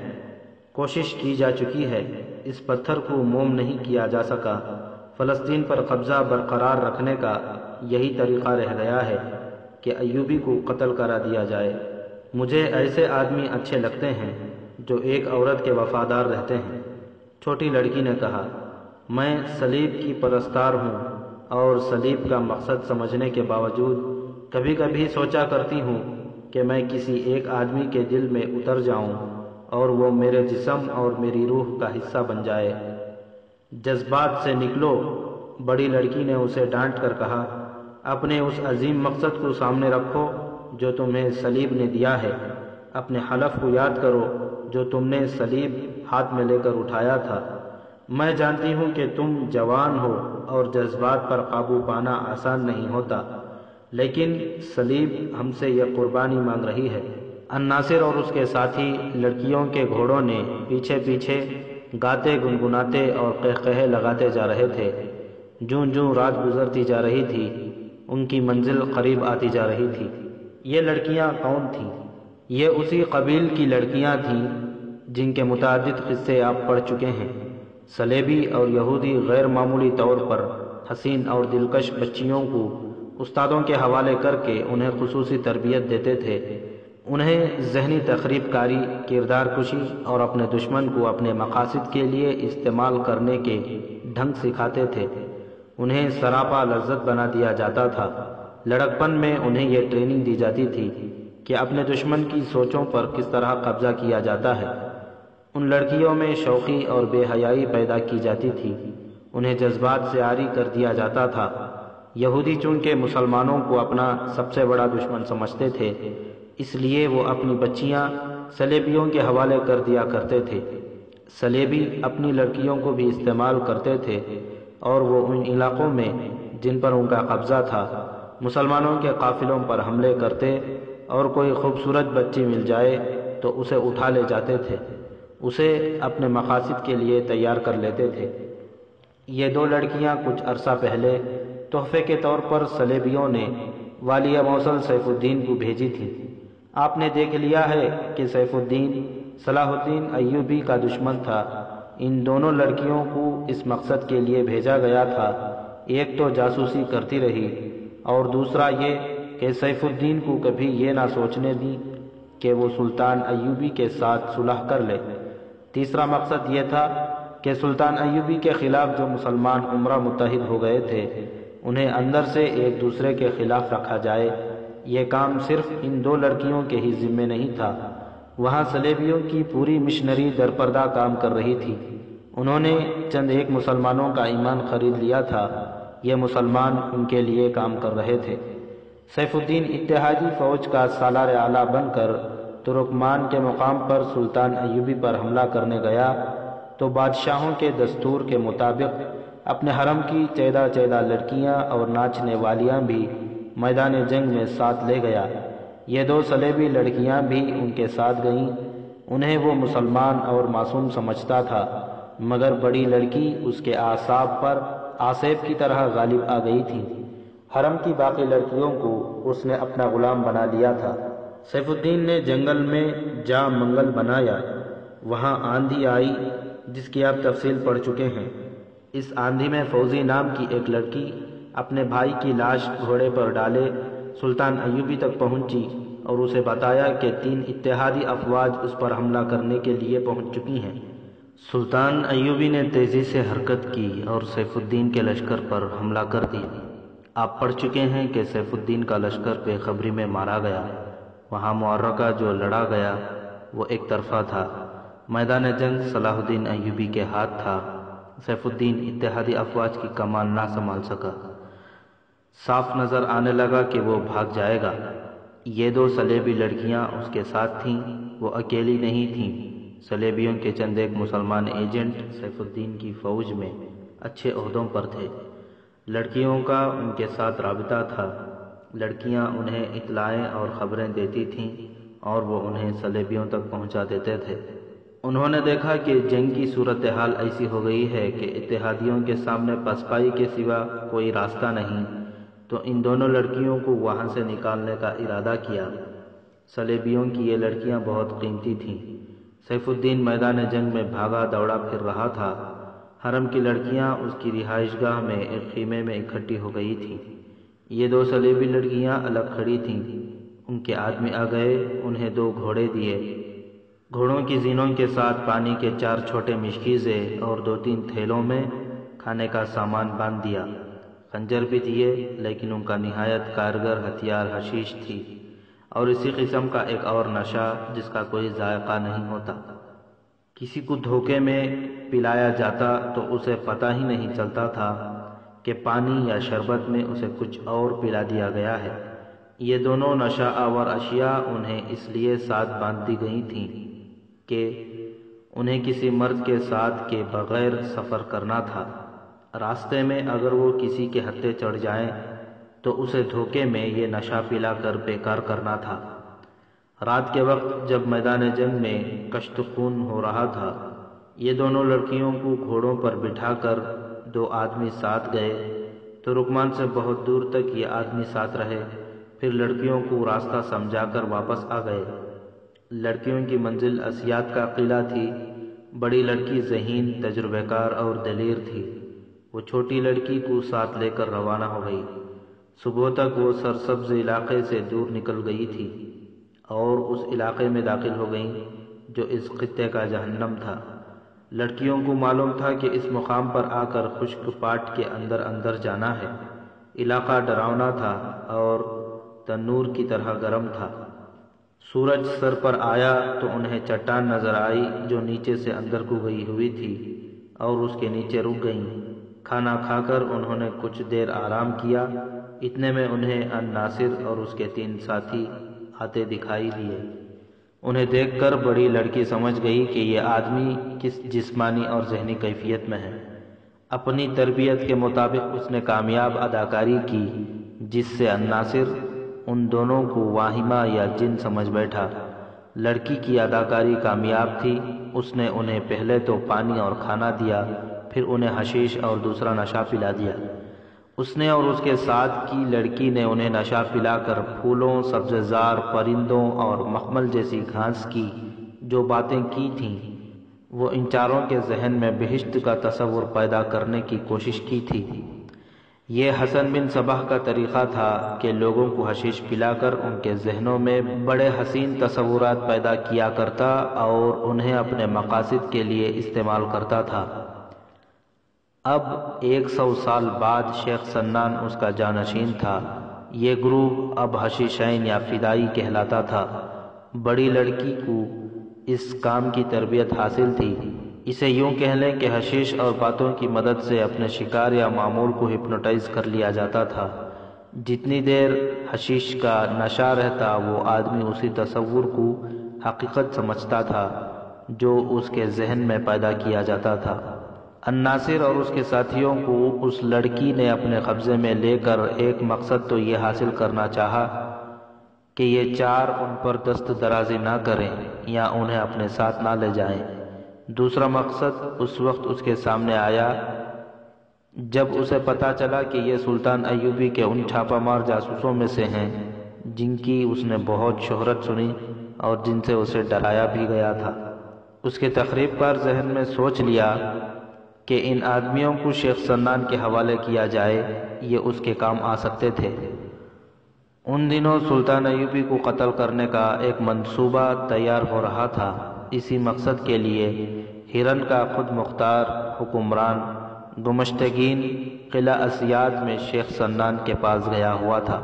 کوشش کی جا چکی ہے، اس پتھر کو موم نہیں کیا جا سکا۔ فلسطین پر قبضہ برقرار رکھنے کا یہی طریقہ رہ گیا ہے کہ ایوبی کو قتل کرا دیا جائے۔ مجھے ایسے آدمی اچھے لگتے ہیں جو ایک عورت کے وفادار رہتے ہیں۔ چھوٹی لڑکی نے کہا، میں صلیب کی پرستار ہوں اور صلیب کا مقصد سمجھنے کے باوجود کبھی کبھی سوچا کرتی ہوں کہ میں کسی ایک آدمی کے دل میں اتر جاؤں اور وہ میرے جسم اور میری روح کا حصہ بن جائے۔ جذبات سے نکلو، بڑی لڑکی نے اسے ڈانٹ کر کہا، اپنے اس عظیم مقصد کو سامنے رکھو جو تمہیں صلیب نے دیا ہے۔ اپنے حلف کو یاد کرو جو تم نے صلیب ہاتھ میں لے کر اٹھایا تھا۔ میں جانتی ہوں کہ تم جوان ہو اور جذبات پر قابو پانا آسان نہیں ہوتا، لیکن صلیب ہم سے یہ قربانی مانگ رہی ہے۔ الناصر اور اس کے ساتھی لڑکیوں کے گھوڑوں نے پیچھے پیچھے گاتے گنگناتے اور قہقہے لگاتے جا رہے تھے۔ جوں جوں رات گزرتی جا رہی تھی ان کی منزل قریب آتی جا رہی تھی۔ یہ لڑکیاں کون تھیں؟ یہ اسی قبیل کی لڑکیاں تھیں جن کے متعدد قصے آپ پڑھ چکے ہیں۔ صلیبی اور یہودی غیر معمولی طور پر حسین اور دلکش بچیوں کو استادوں کے حوالے کر کے انہیں خصوصی تربیت دیتے تھے، انہیں ذہنی تخریب کاری، کردار کشی اور اپنے دشمن کو اپنے مقاصد کے لیے استعمال کرنے کے ڈھنگ سکھاتے تھے، انہیں سراپا لذت بنا دیا جاتا تھا۔ لڑکپن میں انہیں یہ ٹریننگ دی جاتی تھی کہ اپنے دشمن کی سوچوں پر کس طرح قبضہ کیا جاتا ہے۔ ان لڑکیوں میں شوخی اور بے حیائی پیدا کی جاتی تھی، انہیں جذبات سے عاری کر دیا جاتا تھا۔ یہودی چونکہ مسلمانوں کو اپنا سب سے بڑا دشمن سمجھتے تھے، اس لیے وہ اپنی بچیاں صلیبیوں کے حوالے کر دیا کرتے تھے۔ صلیبی اپنی لڑکیوں کو بھی استعمال کرتے تھے اور وہ ان علاقوں میں جن پر ان کا قبضہ تھا مسلمانوں کے قافلوں پر حملے کرتے اور کوئی خوبصورت بچی مل جائے تو اسے اٹھا لے جاتے تھے، اسے اپنے مقاصد کے لیے تیار کر لیتے تھے۔ یہ دو لڑکیاں کچھ عرصہ پہلے تحفے کے طور پر صلیبیوں نے والیہ موصل سیف الدین کو بھیجی تھی۔ آپ نے دیکھ لیا ہے کہ سیف الدین صلاح الدین ایوبی کا دشمن تھا۔ ان دونوں لڑکیوں کو اس مقصد کے لیے بھیجا گیا تھا، ایک تو جاسوسی کرتی رہی اور دوسرا یہ کہ سیف الدین کو کبھی یہ نہ سوچنے دی کہ وہ سلطان ایوبی کے ساتھ صلح کر لے۔ تیسرا مقصد یہ تھا کہ سلطان ایوبی کے خلاف جو مسلمان امرا متحد ہو گئے تھے انہیں اندر سے ایک دوسرے کے خلاف رکھا جائے۔ یہ کام صرف ان دو لڑکیوں کے ہی ذمے نہیں تھا، وہاں صلیبیوں کی پوری مشنری درپردہ کام کر رہی تھی۔ انہوں نے چند ایک مسلمانوں کا ایمان خرید لیا تھا، یہ مسلمان ان کے لیے کام کر رہے تھے۔ سیف الدین اتحادی فوج کا سالار اعلیٰ بن کر ترکمان کے مقام پر سلطان ایوبی پر حملہ کرنے گیا تو بادشاہوں کے دستور کے مطابق اپنے حرم کی چیدہ چیدہ لڑکیاں اور ناچنے والیاں بھی میدان جنگ میں ساتھ لے گیا۔ یہ دو صلیبی لڑکیاں بھی ان کے ساتھ گئیں۔ انہیں وہ مسلمان اور معصوم سمجھتا تھا، مگر بڑی لڑکی اس کے اعصاب پر آسیب کی طرح غالب آ گئی تھی۔ حرم کی باقی لڑکیوں کو اس نے اپنا غلام بنا لیا تھا۔ سیف الدین نے جنگل میں جا منگل بنایا، وہاں آندھی آئی جس کی آپ تفصیل پڑھ چکے ہیں۔ اس آندھی میں فوزی نام کی ایک لڑکی اپنے بھائی کی لاش گھوڑے پر ڈالے سلطان ایوبی تک پہنچی اور اسے بتایا کہ 3 اتحادی افواج اس پر حملہ کرنے کے لیے پہنچ چکی ہیں۔ سلطان ایوبی نے تیزی سے حرکت کی اور سیف الدین کے لشکر پر حملہ کر دیا۔ آپ پڑھ چکے ہیں کہ سیف الدین کا لشکر بے خبری میں مارا گیا۔ وہاں معرکہ جو لڑا گیا وہ ایک طرفہ تھا۔ میدان جنگ صلاح الدین ایوبی کے ہاتھ تھا۔ سیف الدین اتحادی افواج کی کمان نہ سنبھال سکا۔ صاف نظر آنے لگا کہ وہ بھاگ جائے گا۔ یہ دو صلیبی لڑکیاں اس کے ساتھ تھیں، وہ اکیلی نہیں تھیں۔ صلیبیوں کے چند ایک مسلمان ایجنٹ سیف الدین کی فوج میں اچھے عہدوں پر تھے۔ لڑکیوں کا ان کے ساتھ رابطہ تھا۔ لڑکیاں انہیں اطلاعیں اور خبریں دیتی تھیں اور وہ انہیں صلیبیوں تک پہنچا دیتے تھے۔ انہوں نے دیکھا کہ جنگ کی صورتحال ایسی ہو گئی ہے کہ اتحادیوں کے سامنے پسپائی کے سوا کوئی راستہ نہیں، تو ان دونوں لڑکیوں کو وہاں سے نکالنے کا ارادہ کیا۔ صلیبیوں کی یہ لڑکیاں بہت قیمتی تھیں۔ سیف الدین میدان جنگ میں بھاگا دوڑا پھر رہا تھا۔ حرم کی لڑکیاں اس کی رہائش گاہ میں ایک خیمے میں اکٹھی ہو گئی تھیں۔ یہ دو صلیبی لڑکیاں الگ کھڑی تھیں۔ ان کے آدمی آ گئے، انہیں 2 گھوڑے دیے۔ گھوڑوں کی زینوں کے ساتھ پانی کے 4 چھوٹے مشکیزے اور 2-3 تھیلوں میں کھانے کا سامان باندھ دیا۔ خنجر بھی دیے، لیکن ان کا نہایت کارگر ہتھیار حشیش تھی اور اسی قسم کا ایک اور نشہ جس کا کوئی ذائقہ نہیں ہوتا۔ کسی کو دھوکے میں پلایا جاتا تو اسے پتہ ہی نہیں چلتا تھا کہ پانی یا شربت میں اسے کچھ اور پلا دیا گیا ہے۔ یہ دونوں نشہ آور اشیاء انہیں اس لیے ساتھ باندھ دی گئی تھیں کہ انہیں کسی مرد کے ساتھ کے بغیر سفر کرنا تھا۔ راستے میں اگر وہ کسی کے ہتھے چڑھ جائیں تو اسے دھوکے میں یہ نشہ پلا کر بیکار کرنا تھا۔ رات کے وقت جب میدان جنگ میں کشت خون ہو رہا تھا، یہ دونوں لڑکیوں کو گھوڑوں پر بٹھا کر 2 آدمی ساتھ گئے۔ ترکمان سے بہت دور تک یہ آدمی ساتھ رہے، پھر لڑکیوں کو راستہ سمجھا کر واپس آ گئے۔ لڑکیوں کی منزل اسیات کا قلعہ تھی۔ بڑی لڑکی ذہین، تجربہ کار اور دلیر تھی۔ وہ چھوٹی لڑکی کو ساتھ لے کر روانہ ہو گئی۔ صبح تک وہ سرسبز علاقے سے دور نکل گئی تھی اور اس علاقے میں داخل ہو گئیں جو اس خطے کا جہنم تھا۔ لڑکیوں کو معلوم تھا کہ اس مقام پر آ کر خشک پاٹ کے اندر جانا ہے۔ علاقہ ڈراؤنا تھا اور تنور کی طرح گرم تھا۔ سورج سر پر آیا تو انہیں چٹان نظر آئی جو نیچے سے اندر کو گئی ہوئی تھی اور اس کے نیچے رک گئیں۔ کھانا کھا کر انہوں نے کچھ دیر آرام کیا۔ اتنے میں انہیں الناصر اور اس کے 3 ساتھی آتے دکھائی دیے۔ انہیں دیکھ کر بڑی لڑکی سمجھ گئی کہ یہ آدمی کس جسمانی اور ذہنی کیفیت میں ہے۔ اپنی تربیت کے مطابق اس نے کامیاب اداکاری کی جس سے الناصر ان دونوں کو واہمہ یا جن سمجھ بیٹھا۔ لڑکی کی اداکاری کامیاب تھی۔ اس نے انہیں پہلے تو پانی اور کھانا دیا، پھر انہیں حشیش اور دوسرا نشہ پلا دیا۔ اس نے اور اس کے ساتھ کی لڑکی نے انہیں نشہ پلا کر پھولوں، سبزہ زار، پرندوں اور مخمل جیسی گھاس کی جو باتیں کی تھیں، وہ ان چاروں کے ذہن میں بہشت کا تصور پیدا کرنے کی کوشش کی تھی۔ یہ حسن بن صباح کا طریقہ تھا کہ لوگوں کو حشیش پلا کر ان کے ذہنوں میں بڑے حسین تصورات پیدا کیا کرتا اور انہیں اپنے مقاصد کے لیے استعمال کرتا تھا۔ اب 100 سال بعد شیخ سنان اس کا جانشین تھا۔ یہ گروہ اب حشیشین یا فدائی کہلاتا تھا۔ بڑی لڑکی کو اس کام کی تربیت حاصل تھی۔ اسے یوں کہہ لیں کہ حشیش اور باتوں کی مدد سے اپنے شکار یا معمول کو ہپنوٹائز کر لیا جاتا تھا۔ جتنی دیر حشیش کا نشہ رہتا وہ آدمی اسی تصور کو حقیقت سمجھتا تھا جو اس کے ذہن میں پیدا کیا جاتا تھا۔ الناصر اور اس کے ساتھیوں کو اس لڑکی نے اپنے قبضے میں لے کر ایک مقصد تو یہ حاصل کرنا چاہا کہ یہ چار ان پر دست درازی نہ کریں یا انہیں اپنے ساتھ نہ لے جائیں۔ دوسرا مقصد اس وقت اس کے سامنے آیا جب اسے پتہ چلا کہ یہ سلطان ایوبی کے ان چھاپہ مار جاسوسوں میں سے ہیں جن کی اس نے بہت شہرت سنی اور جن سے اسے ڈرایا بھی گیا تھا۔ اس کے تخریب کار ذہن میں سوچ لیا کہ ان آدمیوں کو شیخ سنان کے حوالے کیا جائے، یہ اس کے کام آ سکتے تھے۔ ان دنوں سلطان ایوبی کو قتل کرنے کا ایک منصوبہ تیار ہو رہا تھا۔ اسی مقصد کے لیے ہرن کا خود مختار حکمران گمشتگین قلعہ اسیاد میں شیخ سنان کے پاس گیا ہوا تھا۔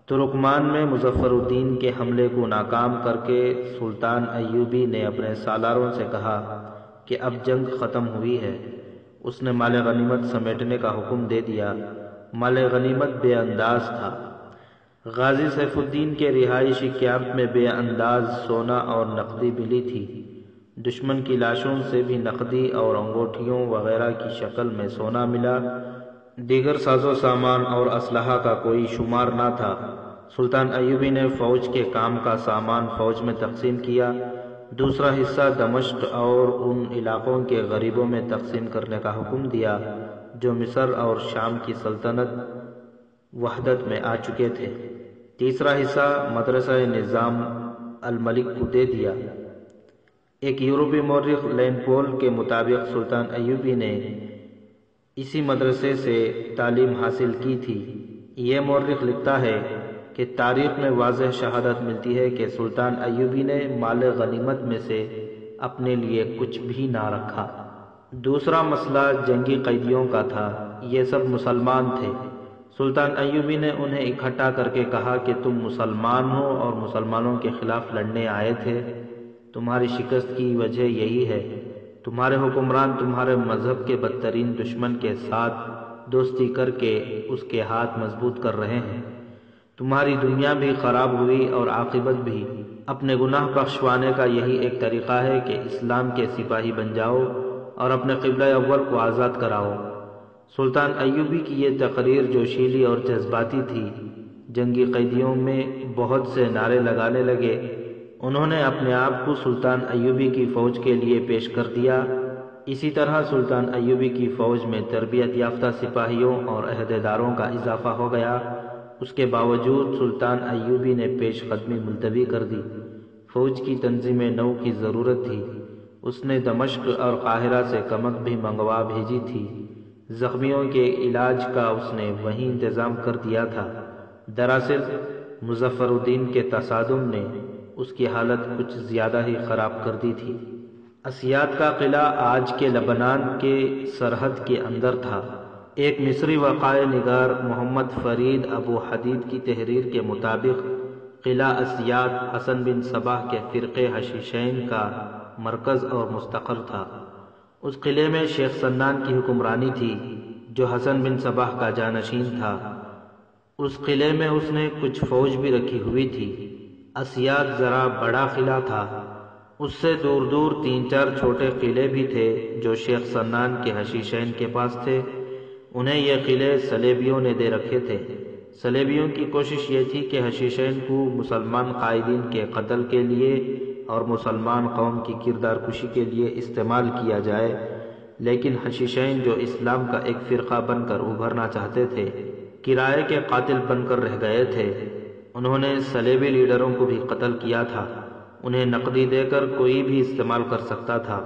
ترکمان میں مظفر الدین کے حملے کو ناکام کر کے سلطان ایوبی نے اپنے سالاروں سے کہا کہ اب جنگ ختم ہوئی ہے۔ اس نے مال غنیمت سمیٹنے کا حکم دے دیا۔ مال غنیمت بے انداز تھا۔ غازی سیف الدین کے رہائشی کیمپ میں بے انداز سونا اور نقدی ملی تھی۔ دشمن کی لاشوں سے بھی نقدی اور انگوٹھیوں وغیرہ کی شکل میں سونا ملا۔ دیگر ساز و سامان اور اسلحہ کا کوئی شمار نہ تھا۔ سلطان ایوبی نے فوج کے کام کا سامان فوج میں تقسیم کیا، دوسرا حصہ دمشق اور ان علاقوں کے غریبوں میں تقسیم کرنے کا حکم دیا جو مصر اور شام کی سلطنت وحدت میں آ چکے تھے، تیسرا حصہ مدرسہ نظام الملک کو دے دیا۔ ایک یورپی مورخ لین پول کے مطابق سلطان ایوبی نے اسی مدرسے سے تعلیم حاصل کی تھی۔ یہ مورخ لکھتا ہے کہ تاریخ میں واضح شہادت ملتی ہے کہ سلطان ایوبی نے مال غنیمت میں سے اپنے لیے کچھ بھی نہ رکھا۔ دوسرا مسئلہ جنگی قیدیوں کا تھا۔ یہ سب مسلمان تھے۔ سلطان ایوبی نے انہیں اکٹھا کر کے کہا کہ تم مسلمان ہو اور مسلمانوں کے خلاف لڑنے آئے تھے۔ تمہاری شکست کی وجہ یہی ہے، تمہارے حکمران تمہارے مذہب کے بدترین دشمن کے ساتھ دوستی کر کے اس کے ہاتھ مضبوط کر رہے ہیں۔ تمہاری دنیا بھی خراب ہوئی اور عاقبت بھی۔ اپنے گناہ بخشوانے کا یہی ایک طریقہ ہے کہ اسلام کے سپاہی بن جاؤ اور اپنے قبلہ اول کو آزاد کراؤ۔ سلطان ایوبی کی یہ تقریر جوشیلی اور جذباتی تھی۔ جنگی قیدیوں میں بہت سے نعرے لگانے لگے۔ انہوں نے اپنے آپ کو سلطان ایوبی کی فوج کے لیے پیش کر دیا۔ اسی طرح سلطان ایوبی کی فوج میں تربیت یافتہ سپاہیوں اور عہدیداروں کا اضافہ ہو گیا۔ اس کے باوجود سلطان ایوبی نے پیش قدمی ملتوی کر دی۔ فوج کی تنظیم نو کی ضرورت تھی۔ اس نے دمشق اور قاہرہ سے کمک بھی منگوا بھیجی تھی۔ زخمیوں کے علاج کا اس نے وہیں انتظام کر دیا تھا۔ دراصل مظفر الدین کے تصادم نے اس کی حالت کچھ زیادہ ہی خراب کر دی تھی۔ اسیاد کا قلعہ آج کے لبنان کے سرحد کے اندر تھا۔ ایک مصری وقائع نگار محمد فرید ابو حدید کی تحریر کے مطابق قلعہ اسیاد حسن بن صباح کے فرقے حشیشین کا مرکز اور مستقر تھا۔ اس قلعے میں شیخ سنان کی حکمرانی تھی جو حسن بن صباح کا جانشین تھا۔ اس قلعے میں اس نے کچھ فوج بھی رکھی ہوئی تھی۔ اسیاد ذرا بڑا قلعہ تھا۔ اس سے دور دور 3-4 چھوٹے قلعے بھی تھے جو شیخ سنان کے حشیشین کے پاس تھے۔ انہیں یہ قلعے صلیبیوں نے دے رکھے تھے۔ صلیبیوں کی کوشش یہ تھی کہ حشیشین کو مسلمان قائدین کے قتل کے لیے اور مسلمان قوم کی کردار کشی کے لیے استعمال کیا جائے، لیکن حشیشین جو اسلام کا ایک فرقہ بن کر ابھرنا چاہتے تھے، کرائے کے قاتل بن کر رہ گئے تھے۔ انہوں نے صلیبی لیڈروں کو بھی قتل کیا تھا، انہیں نقدی دے کر کوئی بھی استعمال کر سکتا تھا۔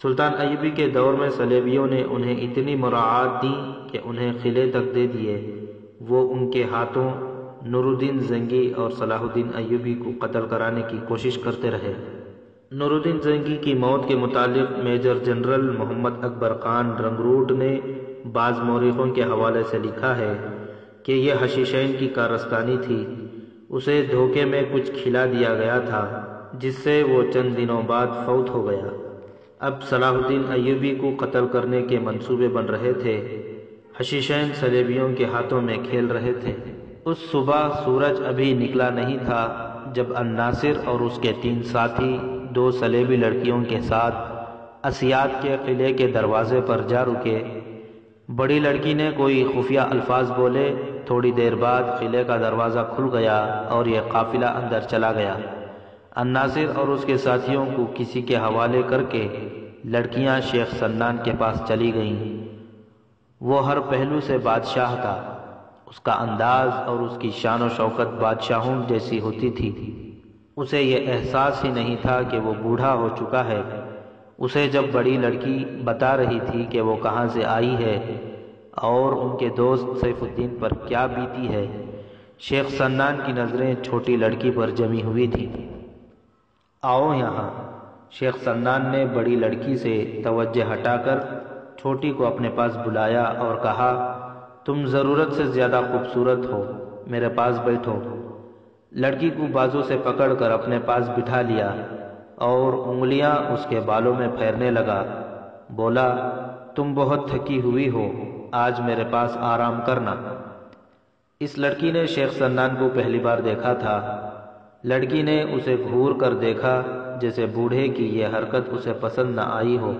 سلطان ایوبی کے دور میں صلیبیوں نے انہیں اتنی مراعات دی کہ انہیں قلعے تک دے دیے۔ وہ ان کے ہاتھوں نور الدین زنگی اور صلاح الدین ایوبی کو قتل کرانے کی کوشش کرتے رہے۔ نور الدین زنگی کی موت کے متعلق میجر جنرل محمد اکبر خان رنگروٹ نے بعض مورخوں کے حوالے سے لکھا ہے کہ یہ حشیشین کی کارستانی تھی، اسے دھوکے میں کچھ کھلا دیا گیا تھا جس سے وہ چند دنوں بعد فوت ہو گیا۔ اب صلاح الدین ایوبی کو قتل کرنے کے منصوبے بن رہے تھے، حشیشین صلیبیوں کے ہاتھوں میں کھیل رہے تھے۔ اس صبح سورج ابھی نکلا نہیں تھا جب الناصر اور اس کے 3 ساتھی 2 صلیبی لڑکیوں کے ساتھ اسیاد کے قلعے کے دروازے پر جا رکے۔ بڑی لڑکی نے کوئی خفیہ الفاظ بولے، تھوڑی دیر بعد قلعے کا دروازہ کھل گیا اور یہ قافلہ اندر چلا گیا۔ الناصر اور اس کے ساتھیوں کو کسی کے حوالے کر کے لڑکیاں شیخ سنان کے پاس چلی گئیں۔ وہ ہر پہلو سے بادشاہ تھا، اس کا انداز اور اس کی شان و شوکت بادشاہوں جیسی ہوتی تھی۔ اسے یہ احساس ہی نہیں تھا کہ وہ بوڑھا ہو چکا ہے۔ اسے جب بڑی لڑکی بتا رہی تھی کہ وہ کہاں سے آئی ہے اور ان کے دوست سیف الدین پر کیا بیتی ہے، شیخ سنان کی نظریں چھوٹی لڑکی پر جمی ہوئی تھیں۔ آؤ یہاں، شیخ سنان نے بڑی لڑکی سے توجہ ہٹا کر چھوٹی کو اپنے پاس بلایا اور کہا، تم ضرورت سے زیادہ خوبصورت ہو، میرے پاس بیٹھو۔ لڑکی کو بازو سے پکڑ کر اپنے پاس بٹھا لیا اور انگلیاں اس کے بالوں میں پھیرنے لگا۔ بولا، تم بہت تھکی ہوئی ہو، آج میرے پاس آرام کرنا۔ اس لڑکی نے شیخ سنان کو پہلی بار دیکھا تھا۔ لڑکی نے اسے گھور کر دیکھا جیسے بوڑھے کی یہ حرکت اسے پسند نہ آئی ہو۔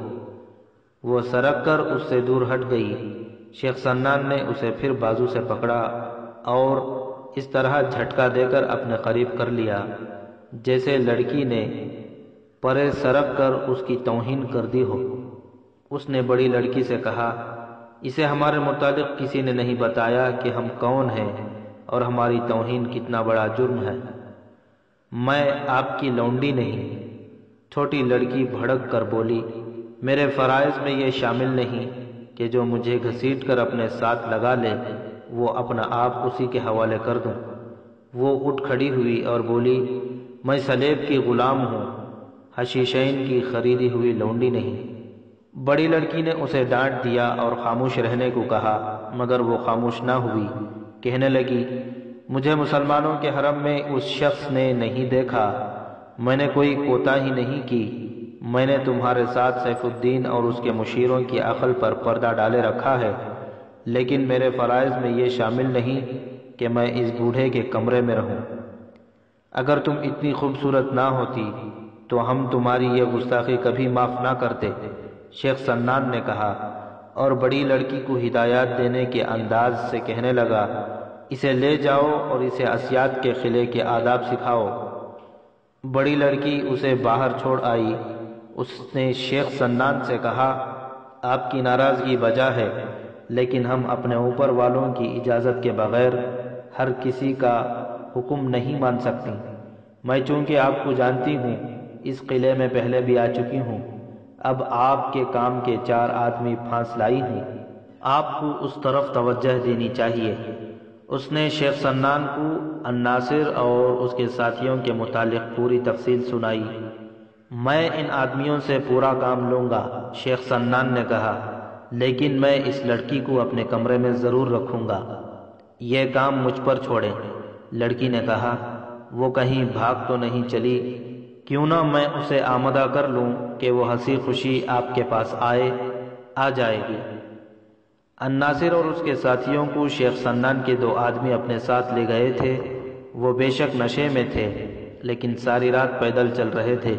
وہ سرک کر اس سے دور ہٹ گئی۔ شیخ سنان نے اسے پھر بازو سے پکڑا اور اس طرح جھٹکا دے کر اپنے قریب کر لیا جیسے لڑکی نے پرے سرک کر اس کی توہین کر دی ہو۔ اس نے بڑی لڑکی سے کہا، اسے ہمارے متعلق کسی نے نہیں بتایا کہ ہم کون ہیں اور ہماری توہین کتنا بڑا جرم ہے۔ میں آپ کی لونڈی نہیں۔ چھوٹی لڑکی بھڑک کر بولی، میرے فرائض میں یہ شامل نہیں کہ جو مجھے گھسیٹ کر اپنے ساتھ لگا لے وہ اپنا آپ اسی کے حوالے کر دوں۔ وہ اٹھ کھڑی ہوئی اور بولی، میں صلیب کی غلام ہوں، حشیشین کی خریدی ہوئی لونڈی نہیں۔ بڑی لڑکی نے اسے ڈانٹ دیا اور خاموش رہنے کو کہا، مگر وہ خاموش نہ ہوئی۔ کہنے لگی، مجھے مسلمانوں کے حرم میں اس شخص نے نہیں دیکھا، میں نے کوئی کوتاہی نہیں کی۔ میں نے تمہارے ساتھ سیف الدین اور اس کے مشیروں کی عقل پر پردہ ڈالے رکھا ہے، لیکن میرے فرائض میں یہ شامل نہیں کہ میں اس بوڑھے کے کمرے میں رہوں۔ اگر تم اتنی خوبصورت نہ ہوتی تو ہم تمہاری یہ گستاخی کبھی معاف نہ کرتے، شیخ سنان نے کہا، اور بڑی لڑکی کو ہدایات دینے کے انداز سے کہنے لگا، اسے لے جاؤ اور اسے اسیاد کے قلعے کے آداب سکھاؤ۔ بڑی لڑکی اسے باہر چھوڑ آئی۔ اس نے شیخ سنان سے کہا، آپ کی ناراضگی بجا ہے، لیکن ہم اپنے اوپر والوں کی اجازت کے بغیر ہر کسی کا حکم نہیں مان سکتی۔ میں چونکہ آپ کو جانتی ہوں، اس قلعے میں پہلے بھی آ چکی ہوں، اب آپ کے کام کے 4 آدمی پھانس لائی ہیں، آپ کو اس طرف توجہ دینی چاہیے۔ اس نے شیخ سنان کو الناصر اور اس کے ساتھیوں کے متعلق پوری تفصیل سنائی۔ میں ان آدمیوں سے پورا کام لوں گا، شیخ سنان نے کہا، لیکن میں اس لڑکی کو اپنے کمرے میں ضرور رکھوں گا، یہ کام مجھ پر چھوڑیں۔ لڑکی نے کہا، وہ کہیں بھاگ تو نہیں چلی؟ کیوں نہ میں اسے آمادہ کر لوں کہ وہ ہنسی خوشی آپ کے پاس آ جائے گی۔ الناصر اور اس کے ساتھیوں کو شیخ سنان کے 2 آدمی اپنے ساتھ لے گئے تھے۔ وہ بے شک نشے میں تھے، لیکن ساری رات پیدل چل رہے تھے۔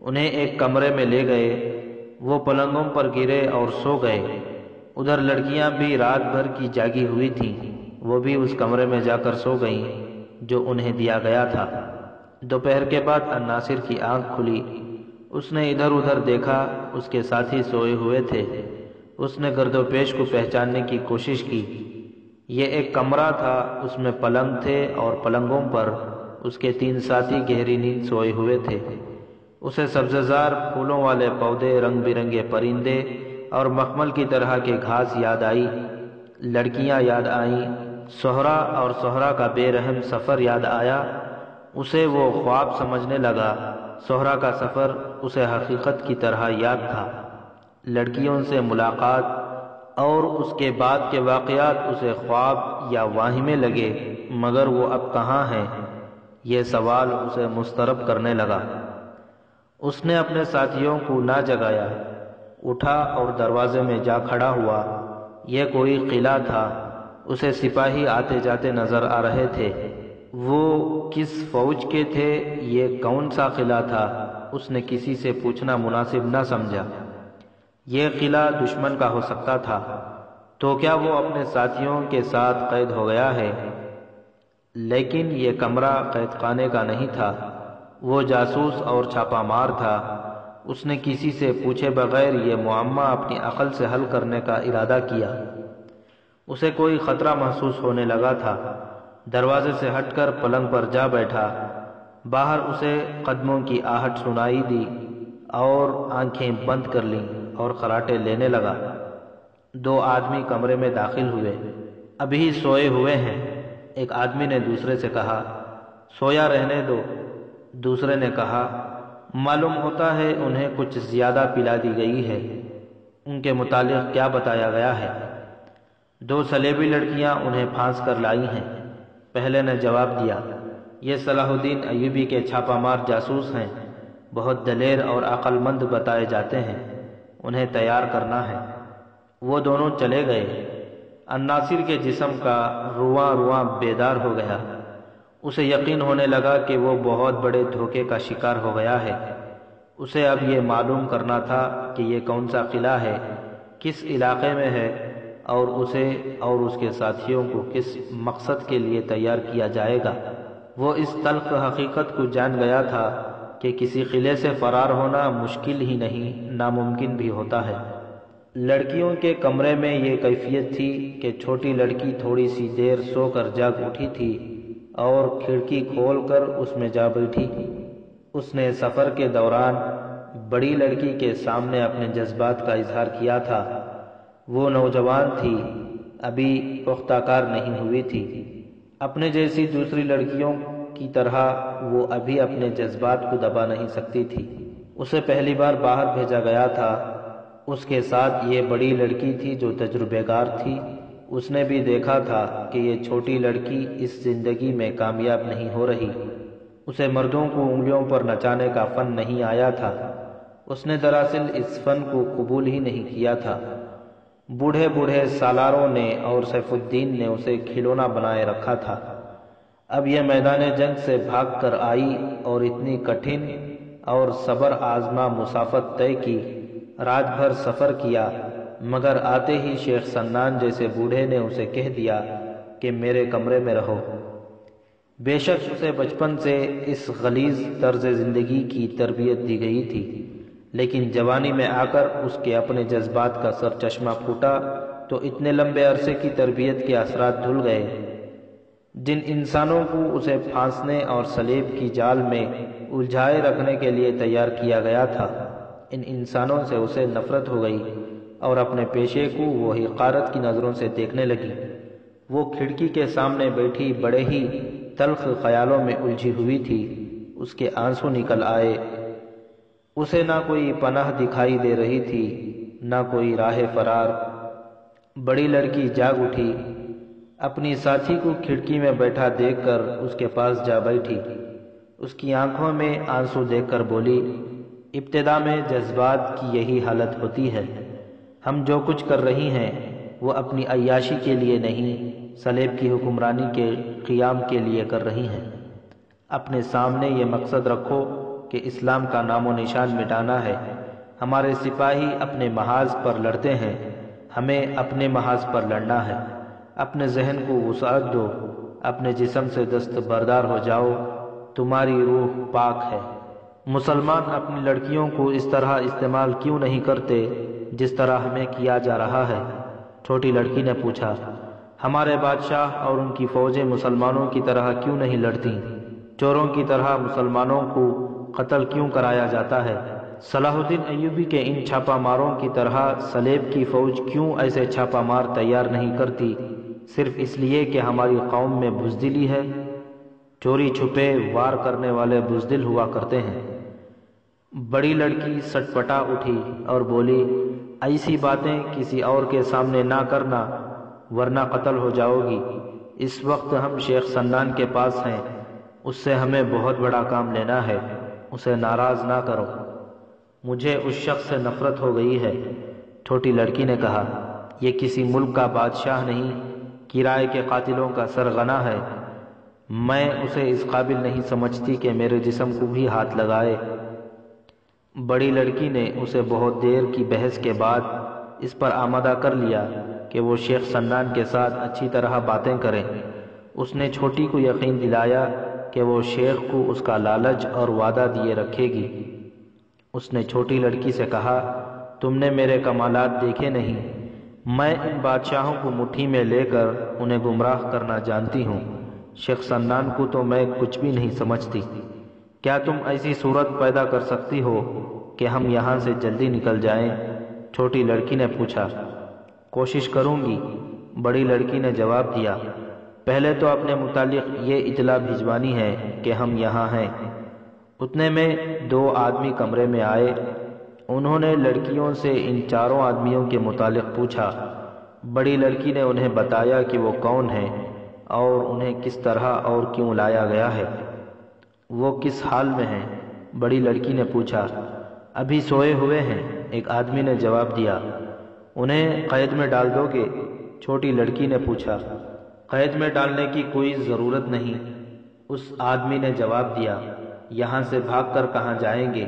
انہیں ایک کمرے میں لے گئے، وہ پلنگوں پر گرے اور سو گئے۔ ادھر لڑکیاں بھی رات بھر کی جاگی ہوئی تھیں، وہ بھی اس کمرے میں جا کر سو گئیں جو انہیں دیا گیا تھا۔ دوپہر کے بعد الناصر کی آنکھ کھلی۔ اس نے ادھر ادھر دیکھا، اس کے ساتھی سوئے ہوئے تھے۔ اس نے گرد و پیش کو پہچاننے کی کوشش کی۔ یہ ایک کمرہ تھا، اس میں پلنگ تھے اور پلنگوں پر اس کے 3 ساتھی گہری نیند سوئے ہوئے تھے۔ اسے سبززار پھولوں والے پودے، رنگ برنگے پرندے اور مخمل کی طرح کے گھاس یاد آئی، لڑکیاں یاد آئیں، سہرا اور سہرا کا بے رحم سفر یاد آیا۔ اسے وہ خواب سمجھنے لگا۔ سہرا کا سفر اسے حقیقت کی طرح یاد تھا۔ لڑکیوں سے ملاقات اور اس کے بعد کے واقعات اسے خواب یا واہمے لگے، مگر وہ اب کہاں ہیں؟ یہ سوال اسے مضطرب کرنے لگا۔ اس نے اپنے ساتھیوں کو نہ جگایا، اٹھا اور دروازے میں جا کھڑا ہوا۔ یہ کوئی قلعہ تھا، اسے سپاہی آتے جاتے نظر آ رہے تھے۔ وہ کس فوج کے تھے؟ یہ کون سا قلعہ تھا؟ اس نے کسی سے پوچھنا مناسب نہ سمجھا۔ یہ قلعہ دشمن کا ہو سکتا تھا، تو کیا وہ اپنے ساتھیوں کے ساتھ قید ہو گیا ہے؟ لیکن یہ کمرہ قید خانے کا نہیں تھا، وہ جاسوس اور چھاپہ مار تھا۔ اس نے کسی سے پوچھے بغیر یہ معمہ اپنی عقل سے حل کرنے کا ارادہ کیا۔ اسے کوئی خطرہ محسوس ہونے لگا تھا۔ دروازے سے ہٹ کر پلنگ پر جا بیٹھا۔ باہر اسے قدموں کی آہٹ سنائی دی اور آنکھیں بند کر لیں اور خراٹے لینے لگا۔ 2 آدمی کمرے میں داخل ہوئے۔ ابھی سوئے ہوئے ہیں، ایک آدمی نے دوسرے سے کہا۔ سویا رہنے دو، دوسرے نے کہا۔ معلوم ہوتا ہے انہیں کچھ زیادہ پلا دی گئی ہے۔ ان کے متعلق کیا بتایا گیا ہے؟ 2 سلیبی لڑکیاں انہیں پھانس کر لائی ہیں۔ پہلے نے جواب دیا، یہ صلاح الدین ایوبی کے چھاپہ مار جاسوس ہیں، بہت دلیر اور عقل مند بتائے جاتے ہیں، انہیں تیار کرنا ہے۔ وہ دونوں چلے گئے۔ الناصر کے جسم کا رواں رواں بیدار ہو گیا۔ اسے یقین ہونے لگا کہ وہ بہت بڑے دھوکے کا شکار ہو گیا ہے۔ اسے اب یہ معلوم کرنا تھا کہ یہ کون سا قلعہ ہے، کس علاقے میں ہے، اور اسے اور اس کے ساتھیوں کو کس مقصد کے لیے تیار کیا جائے گا۔ وہ اس تلخ حقیقت کو جان گیا تھا کہ کسی قلعے سے فرار ہونا مشکل ہی نہیں، ناممکن بھی ہوتا ہے۔ لڑکیوں کے کمرے میں یہ کیفیت تھی کہ چھوٹی لڑکی تھوڑی سی دیر سو کر جاگ اٹھی تھی اور کھڑکی کھول کر اس میں جا بیٹھی۔ اس نے سفر کے دوران بڑی لڑکی کے سامنے اپنے جذبات کا اظہار کیا تھا۔ وہ نوجوان تھی، ابھی پختہ کار نہیں ہوئی تھی۔ اپنے جیسی دوسری لڑکیوں کی طرح وہ ابھی اپنے جذبات کو دبا نہیں سکتی تھی۔ اسے پہلی بار باہر بھیجا گیا تھا۔ اس کے ساتھ یہ بڑی لڑکی تھی جو تجربے کار تھی۔ اس نے بھی دیکھا تھا کہ یہ چھوٹی لڑکی اس زندگی میں کامیاب نہیں ہو رہی۔ اسے مردوں کو انگلیوں پر نچانے کا فن نہیں آیا تھا۔ اس نے دراصل اس فن کو قبول ہی نہیں کیا تھا۔ بوڑھے بوڑھے سالاروں نے اور سیف الدین نے اسے کھلونا بنائے رکھا تھا۔ اب یہ میدان جنگ سے بھاگ کر آئی اور اتنی کٹھن اور صبر آزما مسافت طے کی، رات بھر سفر کیا، مگر آتے ہی شیخ سنان جیسے بوڑھے نے اسے کہہ دیا کہ میرے کمرے میں رہو۔ بے شک اسے بچپن سے اس غلیظ طرز زندگی کی تربیت دی گئی تھی، لیکن جوانی میں آ کر اس کے اپنے جذبات کا سر چشمہ پھوٹا تو اتنے لمبے عرصے کی تربیت کے اثرات دھل گئے۔ جن انسانوں کو اسے پھانسنے اور صلیب کی جال میں الجھائے رکھنے کے لیے تیار کیا گیا تھا، ان انسانوں سے اسے نفرت ہو گئی اور اپنے پیشے کو وہ حقارت کی نظروں سے دیکھنے لگی۔ وہ کھڑکی کے سامنے بیٹھی بڑے ہی تلخ خیالوں میں الجھی ہوئی تھی۔ اس کے آنسو نکل آئے۔ اسے نہ کوئی پناہ دکھائی دے رہی تھی، نہ کوئی راہ فرار۔ بڑی لڑکی جاگ اٹھی، اپنی ساتھی کو کھڑکی میں بیٹھا دیکھ کر اس کے پاس جا بیٹھی۔ اس کی آنکھوں میں آنسو دیکھ کر بولی، ابتدا میں جذبات کی یہی حالت ہوتی ہے۔ ہم جو کچھ کر رہی ہیں وہ اپنی عیاشی کے لیے نہیں، صلیب کی حکمرانی کے قیام کے لیے کر رہی ہیں۔ اپنے سامنے یہ مقصد رکھو کہ اسلام کا نام و نشان مٹانا ہے۔ ہمارے سپاہی اپنے محاذ پر لڑتے ہیں، ہمیں اپنے محاذ پر لڑنا ہے۔ اپنے ذہن کو وسعت دو، اپنے جسم سے دستبردار ہو جاؤ، تمہاری روح پاک ہے۔ مسلمان اپنی لڑکیوں کو اس طرح استعمال کیوں نہیں کرتے جس طرح ہمیں کیا جا رہا ہے؟ چھوٹی لڑکی نے پوچھا۔ ہمارے بادشاہ اور ان کی فوجیں مسلمانوں کی طرح کیوں نہیں لڑتی؟ چوروں کی طرح مسلمانوں کو قتل کیوں کرایا جاتا ہے؟ صلاح الدین ایوبی کے ان چھاپا ماروں کی طرح سلیب کی فوج کیوں ایسے چھاپا مار تیار نہیں کرتی؟ صرف اس لیے کہ ہماری قوم میں بزدلی ہے۔ چوری چھپے وار کرنے والے بزدل ہوا کرتے ہیں۔ بڑی لڑکی سٹپٹا اٹھی اور بولی، ایسی باتیں کسی اور کے سامنے نہ کرنا ورنہ قتل ہو جاؤ گی۔ اس وقت ہم شیخ سنان کے پاس ہیں، اس سے ہمیں بہت بڑا کام لینا ہے، اسے ناراض نہ کرو۔ مجھے اس شخص سے نفرت ہو گئی ہے۔ چھوٹی لڑکی نے کہا، یہ کسی ملک کا بادشاہ نہیں، کرائے کے قاتلوں کا سرغنہ ہے۔ میں اسے اس قابل نہیں سمجھتی کہ میرے جسم کو بھی ہاتھ لگائے۔ بڑی لڑکی نے اسے بہت دیر کی بحث کے بعد اس پر آمادہ کر لیا کہ وہ شیخ سنان کے ساتھ اچھی طرح باتیں کرے۔ اس نے چھوٹی کو یقین دلایا کہ وہ شیخ کو اس کا لالچ اور وعدہ دیے رکھے گی۔ اس نے چھوٹی لڑکی سے کہا، تم نے میرے کمالات دیکھے نہیں، میں ان بادشاہوں کو مٹھی میں لے کر انہیں گمراہ کرنا جانتی ہوں۔ شیخ سنان کو تو میں کچھ بھی نہیں سمجھتی۔ کیا تم ایسی صورت پیدا کر سکتی ہو کہ ہم یہاں سے جلدی نکل جائیں؟ چھوٹی لڑکی نے پوچھا۔ کوشش کروں گی، بڑی لڑکی نے جواب دیا۔ پہلے تو اپنے متعلق یہ اطلاع بھجوانی ہے کہ ہم یہاں ہیں۔ اتنے میں 2 آدمی کمرے میں آئے۔ انہوں نے لڑکیوں سے ان 4 آدمیوں کے متعلق پوچھا۔ بڑی لڑکی نے انہیں بتایا کہ وہ کون ہیں اور انہیں کس طرح اور کیوں لایا گیا ہے۔ وہ کس حال میں ہیں؟ بڑی لڑکی نے پوچھا۔ ابھی سوئے ہوئے ہیں، ایک آدمی نے جواب دیا۔ انہیں قید میں ڈال دو گے؟ چھوٹی لڑکی نے پوچھا۔ قید میں ڈالنے کی کوئی ضرورت نہیں، اس آدمی نے جواب دیا۔ یہاں سے بھاگ کر کہاں جائیں گے؟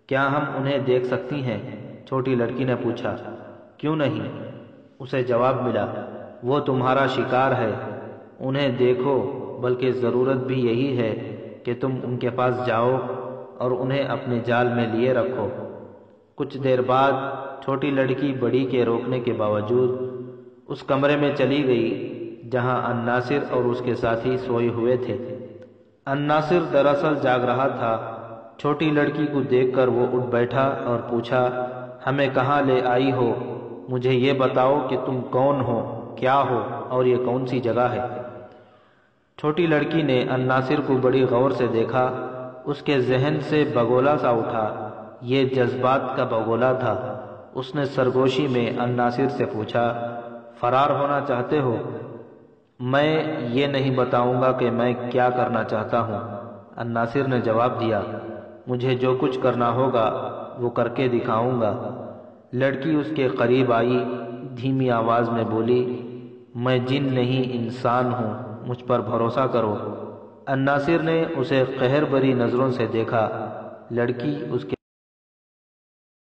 کیا ہم انہیں دیکھ سکتی ہیں؟ چھوٹی لڑکی نے پوچھا۔ کیوں نہیں؟ اسے جواب ملا، وہ تمہارا شکار ہے، انہیں دیکھو، بلکہ ضرورت بھی یہی ہے کہ تم ان کے پاس جاؤ اور انہیں اپنے جال میں لیے رکھو۔ کچھ دیر بعد چھوٹی لڑکی بڑی کے روکنے کے باوجود اس کمرے میں چلی گئی جہاں الناصر اور اس کے ساتھی سوئے ہوئے تھے۔ الناصر دراصل جاگ رہا تھا۔ چھوٹی لڑکی کو دیکھ کر وہ اٹھ بیٹھا اور پوچھا، ہمیں کہاں لے آئی ہو؟ مجھے یہ بتاؤ کہ تم کون ہو، کیا ہو اور یہ کون سی جگہ ہے؟ چھوٹی لڑکی نے الناصر کو بڑی غور سے دیکھا۔ اس کے ذہن سے بگولا سا اٹھا، یہ جذبات کا بگولا تھا۔ اس نے سرگوشی میں الناصر سے پوچھا، فرار ہونا چاہتے ہو؟ میں یہ نہیں بتاؤں گا کہ میں کیا کرنا چاہتا ہوں، الناصر نے جواب دیا۔ مجھے جو کچھ کرنا ہوگا وہ کر کے دکھاؤں گا۔ لڑکی اس کے قریب آئی، دھیمی آواز میں بولی، میں جن نہیں انسان ہوں، مجھ پر بھروسہ کرو۔ الناصر نے اسے قہر بری نظروں سے دیکھا۔ لڑکی اس